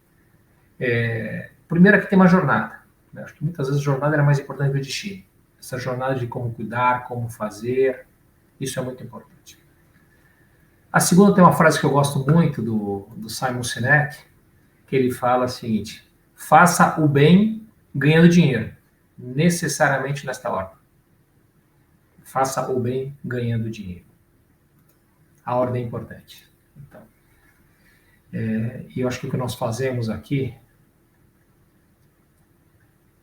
Speaker 3: Primeiro, aqui tem uma jornada. Né, acho que muitas vezes a jornada era mais importante que o destino. Essa jornada de como cuidar, como fazer, isso é muito importante. A segunda tem uma frase que eu gosto muito do Simon Sinek, que ele fala o seguinte: faça o bem ganhando dinheiro, necessariamente nesta ordem. Faça o bem ganhando dinheiro. A ordem é importante. Então, e eu acho que o que nós fazemos aqui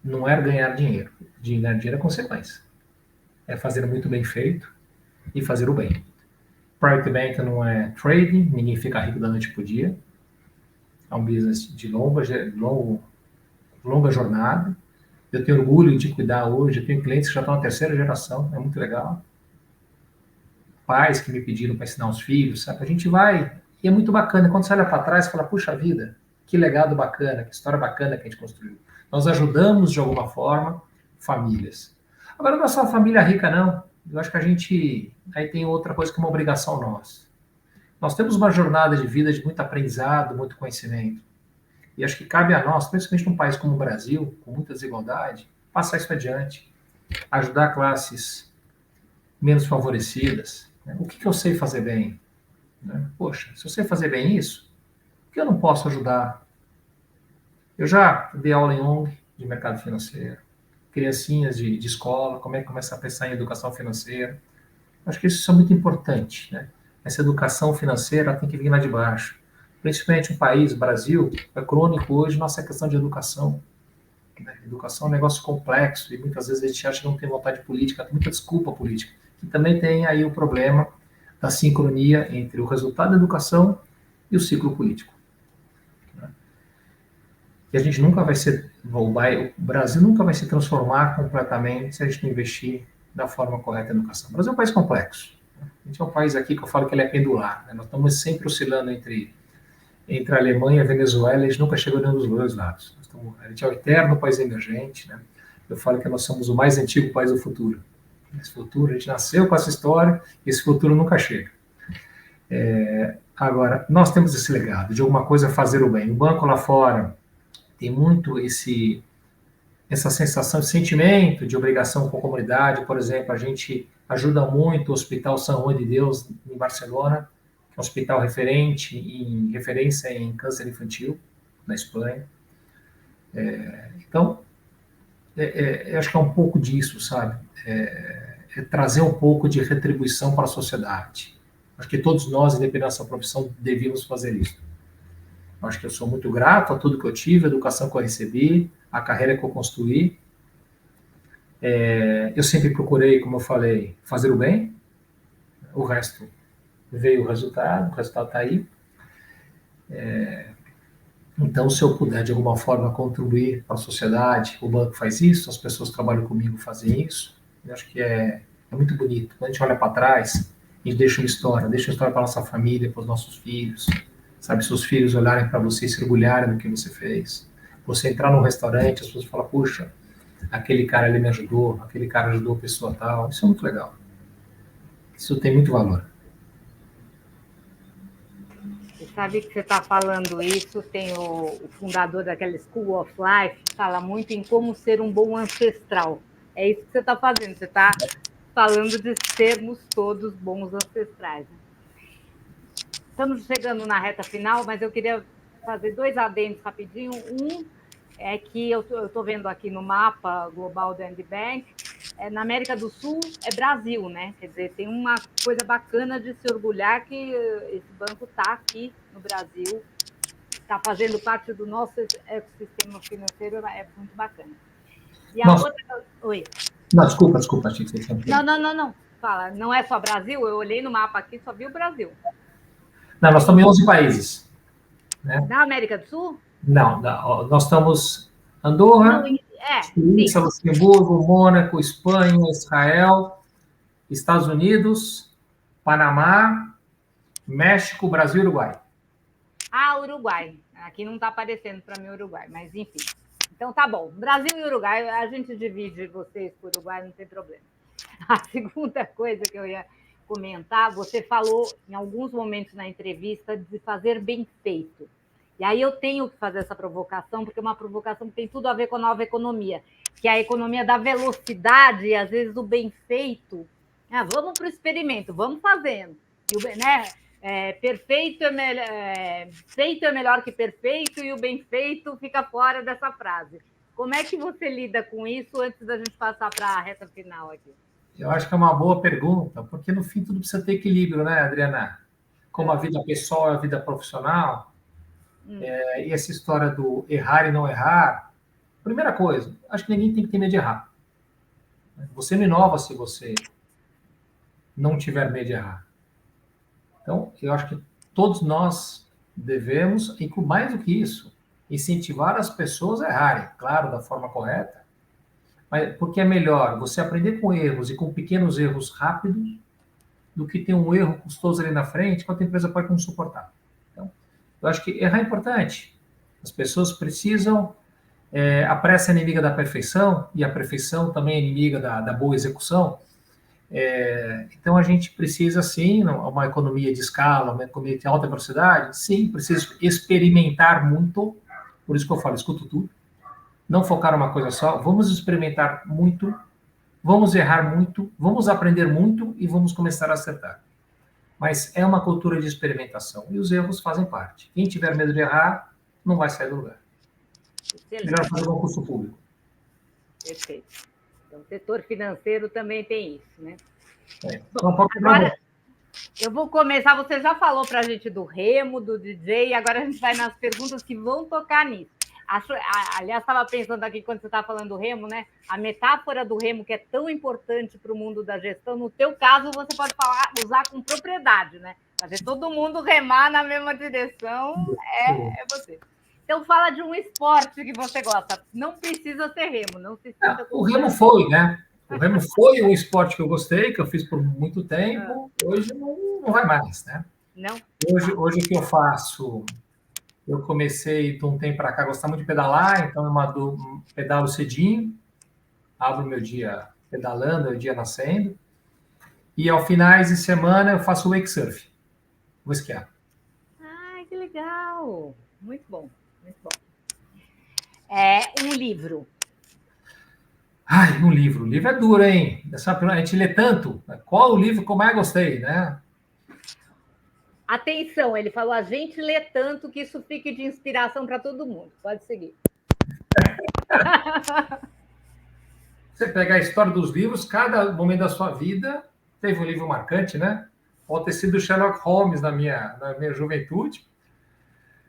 Speaker 3: não é ganhar dinheiro. Ganhar dinheiro é consequência. É fazer muito bem feito e fazer o bem. Private Bank não é trading, ninguém fica rico da noite para o dia. É um business de longa jornada. Eu tenho orgulho de cuidar hoje, eu tenho clientes que já estão na 3ª geração, é muito legal. Pais que me pediram para ensinar os filhos, sabe? A gente vai, e é muito bacana. Quando você olha para trás, você fala, puxa vida, que legado bacana, que história bacana que a gente construiu. Nós ajudamos, de alguma forma, famílias. Agora, não é só família rica, não. Eu acho que a gente, aí tem outra coisa que é uma obrigação nossa. Nós temos uma jornada de vida de muito aprendizado, muito conhecimento. E acho que cabe a nós, principalmente num país como o Brasil, com muita desigualdade, passar isso adiante. Ajudar classes menos favorecidas. Né? O que eu sei fazer bem? Né? Poxa, se eu sei fazer bem isso, por que eu não posso ajudar? Eu já dei aula em ONG de mercado financeiro, criancinhas de escola, como é que começa a pensar em educação financeira. Acho que isso é muito importante. Né? Essa educação financeira tem que vir lá de baixo. Principalmente um país, o Brasil, é crônico hoje nossa questão de educação. Né? Educação é um negócio complexo e muitas vezes a gente acha que não tem vontade política, tem muita desculpa política. E também tem aí o problema da sincronia entre o resultado da educação e o ciclo político. Né? E a gente nunca vai o Brasil nunca vai se transformar completamente se a gente não investir da forma correta na educação. O Brasil é um país complexo. Né? A gente é um país aqui que eu falo que ele é pendular. Né? Nós estamos sempre oscilando entre a Alemanha e a Venezuela, a gente nunca chegou nenhum dos dois lados. A gente é o eterno país emergente, né? Eu falo que nós somos o mais antigo país do futuro. Esse futuro, a gente nasceu com essa história, e esse futuro nunca chega. Agora, nós temos esse legado de alguma coisa fazer o bem. O banco lá fora tem muito essa sensação, esse sentimento de obrigação com a comunidade. Por exemplo, a gente ajuda muito o Hospital São Juan de Deus, em Barcelona, que é um hospital referência em câncer infantil, na Espanha. Então, eu acho que é um pouco disso, sabe? Trazer um pouco de retribuição para a sociedade. Acho que todos nós, independente da nossa profissão, devíamos fazer isso. Acho que eu sou muito grato a tudo que eu tive, a educação que eu recebi, a carreira que eu construí. Eu sempre procurei, como eu falei, fazer o bem. O resto veio o resultado está aí. Então, se eu puder, de alguma forma, contribuir para a sociedade, o banco faz isso, as pessoas que trabalham comigo fazem isso, eu acho que é muito bonito. Quando a gente olha para trás, a gente deixa uma história para a nossa família, para os nossos filhos, sabe? Seus filhos olharem para você e se orgulharem do que você fez. Você entrar num restaurante, as pessoas falam, puxa, aquele cara ali me ajudou, aquele cara ajudou a pessoa tal. Isso é muito legal. Isso tem muito valor.
Speaker 2: Você sabe que você está falando isso, tem o fundador daquela School of Life, fala muito em como ser um bom ancestral. É isso que você está fazendo, você está falando de sermos todos bons ancestrais. Estamos chegando na reta final, mas eu queria fazer 2 adendos rapidinho. Um é que eu estou vendo aqui no mapa global do Andy Bank, na América do Sul é Brasil, né? Quer dizer, tem uma coisa bacana de se orgulhar que esse banco está aqui no Brasil, está fazendo parte do nosso ecossistema financeiro, é muito bacana. E a outra... Oi.
Speaker 3: Não, desculpa, achei que você tinha...
Speaker 2: Não. Fala, não é só Brasil? Eu olhei no mapa aqui, só vi o Brasil.
Speaker 3: Não, nós estamos em 11 países. Né?
Speaker 2: Na América do Sul?
Speaker 3: Não, nós estamos Andorra, Suíça, Luxemburgo, Mônaco, Espanha, Israel, Estados Unidos, Panamá, México, Brasil e Uruguai.
Speaker 2: Uruguai. Aqui não está aparecendo para mim o Uruguai, mas enfim. Então tá bom. Brasil e Uruguai, a gente divide vocês por Uruguai, não tem problema. A segunda coisa que eu ia comentar, você falou em alguns momentos na entrevista de fazer bem feito. E aí eu tenho que fazer essa provocação, porque é uma provocação que tem tudo a ver com a nova economia, que é a economia da velocidade e, às vezes, do bem feito. Vamos para o experimento, vamos fazendo. E, né, feito é melhor que perfeito, e o bem feito fica fora dessa frase. Como é que você lida com isso antes da gente passar para a reta final aqui?
Speaker 3: Eu acho que é uma boa pergunta, porque no fim tudo precisa ter equilíbrio, né, Adriana? Como a vida pessoal e a vida profissional, e essa história do errar e não errar. Primeira coisa, acho que ninguém tem que ter medo de errar. Você não inova se você não tiver medo de errar. Então, eu acho que todos nós devemos, e mais do que isso, incentivar as pessoas a errarem, claro, da forma correta, mas porque é melhor você aprender com erros e com pequenos erros rápidos do que ter um erro custoso ali na frente que a tua empresa pode não suportar. Então, eu acho que errar é importante. As pessoas precisam... a pressa é inimiga da perfeição e a perfeição também é inimiga da boa execução. Então, a gente precisa, sim, uma economia de escala, uma economia de alta velocidade, sim, precisa experimentar muito, por isso que eu falo, escuto tudo, não focar numa coisa só, vamos experimentar muito, vamos errar muito, vamos aprender muito e vamos começar a acertar. Mas é uma cultura de experimentação e os erros fazem parte. Quem tiver medo de errar, não vai sair do lugar. Excelente. Melhor fazer um concurso público.
Speaker 2: Perfeito. Então, o setor financeiro também tem isso, né?
Speaker 3: Bom,
Speaker 2: agora, eu vou começar. Você já falou para a gente do Remo, do DJ, e agora a gente vai nas perguntas que vão tocar nisso. Aliás, estava pensando aqui quando você estava falando do Remo, né? A metáfora do Remo, que é tão importante para o mundo da gestão, no teu caso, você pode usar com propriedade, né? Fazer todo mundo remar na mesma direção é você. Então, fala de um esporte que você gosta. Não precisa ser remo. Não se sinta
Speaker 3: o remo foi, né? O remo foi um esporte que eu gostei, que eu fiz por muito tempo. Hoje não vai mais, né?
Speaker 2: Não?
Speaker 3: Hoje o que eu faço... Eu comecei, de um tempo para cá, a gostar muito de pedalar, então eu pedalo cedinho, abro meu dia pedalando, o dia nascendo. E, ao finais de semana, eu faço wake surf. Vou esquiar.
Speaker 2: Ai, que legal! Muito bom. Muito bom. Um livro.
Speaker 3: Um livro. O livro é duro, hein? A gente lê tanto. Qual o livro que eu mais gostei, né?
Speaker 2: Atenção, ele falou, a gente lê tanto que isso fique de inspiração para todo mundo. Pode seguir.
Speaker 3: Você pegar a história dos livros, cada momento da sua vida teve um livro marcante, né? Pode ter sido Sherlock Holmes na minha juventude.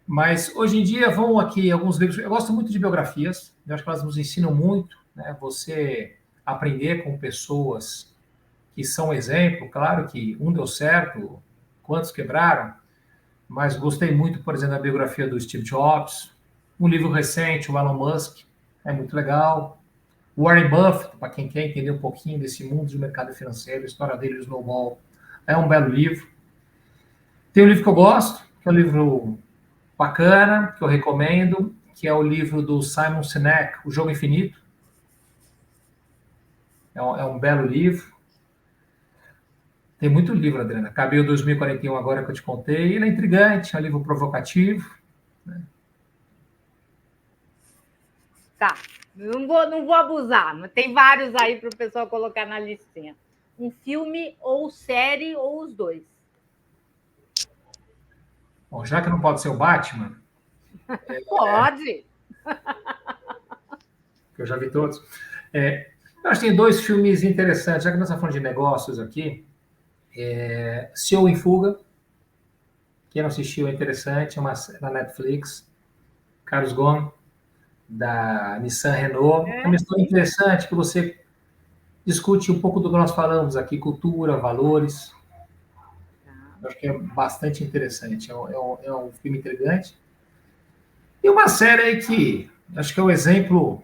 Speaker 3: Mas, hoje em dia, vão aqui alguns livros... Eu gosto muito de biografias. Eu acho que elas nos ensinam muito, né? Você aprender com pessoas que são exemplo. Claro que um deu certo, quantos quebraram. Mas gostei muito, por exemplo, da biografia do Steve Jobs. Um livro recente, o Elon Musk, é muito legal. Warren Buffett, para quem quer entender um pouquinho desse mundo de mercado financeiro, a história dele, o Snowball, é um belo livro. Tem um livro que eu gosto, que é um livro... bacana, que eu recomendo, que é o livro do Simon Sinek, O Jogo Infinito. É um belo livro. Tem muito livro, Adriana. Acabei o 2041 agora que eu te contei. Ele é intrigante, é um livro provocativo.
Speaker 2: Tá. Não vou abusar, mas tem vários aí para o pessoal colocar na listinha. Um filme ou série ou os dois.
Speaker 3: Bom, já que não pode ser o Batman,
Speaker 2: Pode.
Speaker 3: que eu já vi todos. Eu acho que tem dois filmes interessantes, já que nós estamos falando de negócios aqui. CEO em Fuga, quem não assistiu é interessante, é na Netflix. Carlos Ghosn, da Nissan Renault. É uma história interessante que você discute um pouco do que nós falamos aqui, cultura, valores. Eu acho que é bastante interessante. É um filme intrigante. E uma série aí que acho que é o exemplo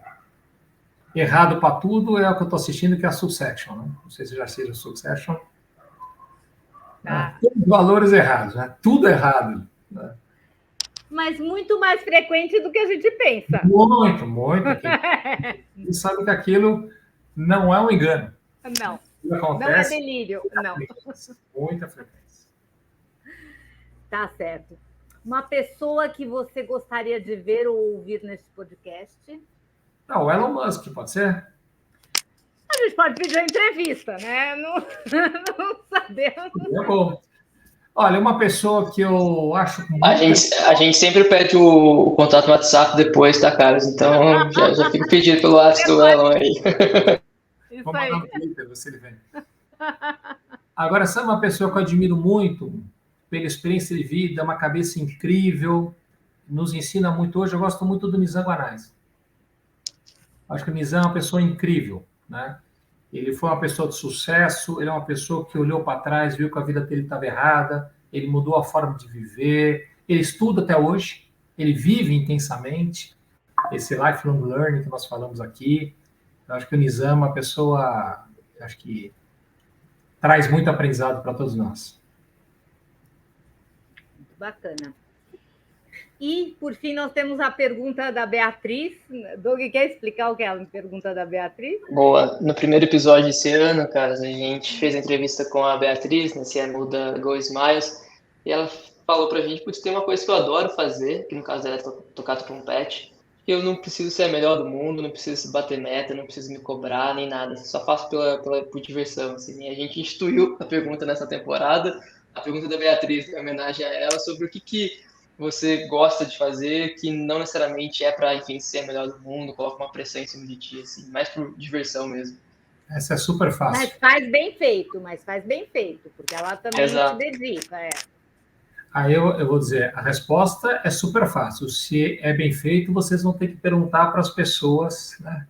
Speaker 3: errado para tudo, é o que eu estou assistindo, que é a Succession. Né? Não sei se já assistiu Succession. Todos valores errados, né? Tudo errado. Né?
Speaker 2: Mas muito mais frequente do que a gente pensa.
Speaker 3: Muito, muito. E sabe que aquilo não é um engano.
Speaker 2: Não.
Speaker 3: Acontece,
Speaker 2: não é delírio. Não.
Speaker 3: Muita frequência.
Speaker 2: Tá certo. Uma pessoa que você gostaria de ver ou ouvir nesse podcast?
Speaker 3: Não, o Elon Musk, pode ser?
Speaker 2: A gente pode pedir uma entrevista, né? Não sabemos.
Speaker 3: É bom. Olha, uma pessoa que eu acho...
Speaker 1: A gente sempre pede o contato no WhatsApp depois, tá, Carlos? Então, já fica pedido pelo WhatsApp do Elon aí.
Speaker 2: Isso
Speaker 3: Vou mandar
Speaker 2: aí.
Speaker 3: no Twitter, você ele vem. Agora, sabe uma pessoa que eu admiro muito, pela experiência de vida, uma cabeça incrível, nos ensina muito hoje, eu gosto muito do Nizam Guanais. Acho que o Nizam é uma pessoa incrível, né? Ele foi uma pessoa de sucesso, ele é uma pessoa que olhou para trás, viu que a vida dele estava errada, ele mudou a forma de viver, ele estuda até hoje, ele vive intensamente, esse lifelong learning que nós falamos aqui. Eu acho que o Nizam é uma pessoa, acho que traz muito aprendizado para todos nós.
Speaker 2: Muito bacana. E, por fim, nós temos a pergunta da Beatriz. Doug, quer explicar o que é a pergunta da Beatriz?
Speaker 1: Boa. No primeiro episódio desse ano, cara, a gente fez a entrevista com a Beatriz, na CMO da Go Smiles, e ela falou pra gente, putz, tem uma coisa que eu adoro fazer, que no caso dela é tocar trompete, que eu não preciso ser a melhor do mundo, não preciso bater meta, não preciso me cobrar, nem nada, só faço por diversão, assim. E a gente instituiu a pergunta nessa temporada, a pergunta da Beatriz, em homenagem a ela, sobre o que você gosta de fazer, que não necessariamente é para, enfim, ser a melhor do mundo, coloca uma pressão em cima de ti, assim, mais por diversão mesmo.
Speaker 3: Essa é super fácil.
Speaker 2: Mas faz bem feito, porque ela também se dedica,
Speaker 3: Aí eu vou dizer, a resposta é super fácil. Se é bem feito, vocês vão ter que perguntar para as pessoas, né?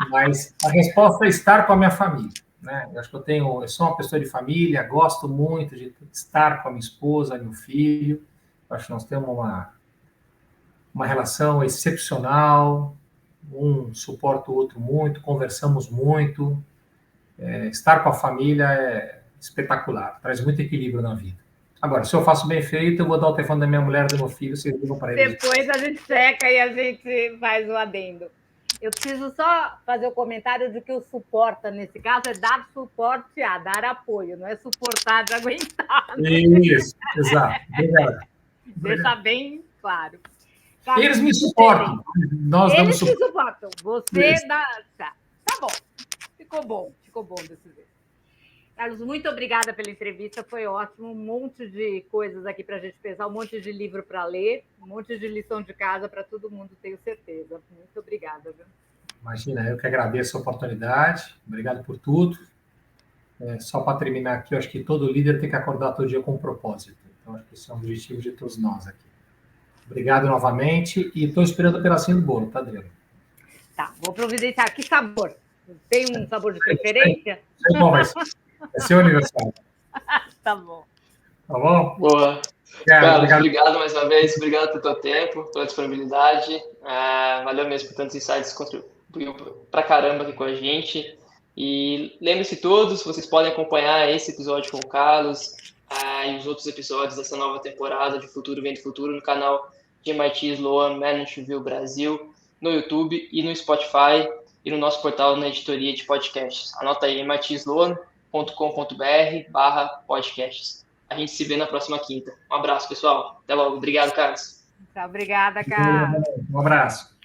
Speaker 3: Mas a resposta é estar com a minha família, né? Eu acho que eu sou uma pessoa de família, gosto muito de estar com a minha esposa, meu filho. Acho que nós temos uma relação excepcional, um suporta o outro muito, conversamos muito. Estar com a família é espetacular, traz muito equilíbrio na vida. Agora, se eu faço bem feito, eu vou dar o telefone da minha mulher e do meu filho, vocês ligam para eles.
Speaker 2: Depois a gente checa e a gente faz o adendo. Eu preciso só fazer o comentário de que o suporta, nesse caso, é dar suporte dar apoio, não é suportar de aguentar. Né?
Speaker 3: Isso, exato. Obrigado.
Speaker 2: Deixa bem claro.
Speaker 3: Carlos, eles me suportam.
Speaker 2: Eles te suportam. Você dá... Tá bom. Ficou bom desse jeito. Carlos, muito obrigada pela entrevista, foi ótimo. Um monte de coisas aqui para a gente pensar, um monte de livro para ler, um monte de lição de casa para todo mundo, tenho certeza. Muito obrigada. Viu?
Speaker 3: Imagina, eu que agradeço a oportunidade. Obrigado por tudo. Só para terminar aqui, eu acho que todo líder tem que acordar todo dia com um propósito. Então, acho que esse é um objetivo de todos nós aqui. Obrigado novamente e estou esperando o pedacinho do bolo, tá, Adriano?
Speaker 2: Tá, vou providenciar. Que sabor? Tem um sabor de preferência?
Speaker 3: Sei bom, vai ser o aniversário.
Speaker 2: Tá bom.
Speaker 3: Tá bom?
Speaker 1: Boa. Carlos, obrigado mais uma vez. Obrigado pelo teu tempo, pela disponibilidade. Valeu mesmo por tantos insights, contribuiu pra caramba aqui com a gente. E lembre-se todos, vocês podem acompanhar esse episódio com o Carlos e os outros episódios dessa nova temporada de Futuro Vem do Futuro no canal de MIT Sloan Management Review Brasil, no YouTube e no Spotify e no nosso portal na editoria de podcasts. Anota aí, MIT Sloan, www.itaú.com.br/podcasts. A gente se vê na próxima quinta. Um abraço, pessoal. Até logo. Obrigado, Carlos.
Speaker 2: Obrigada, Carlos.
Speaker 3: Um abraço.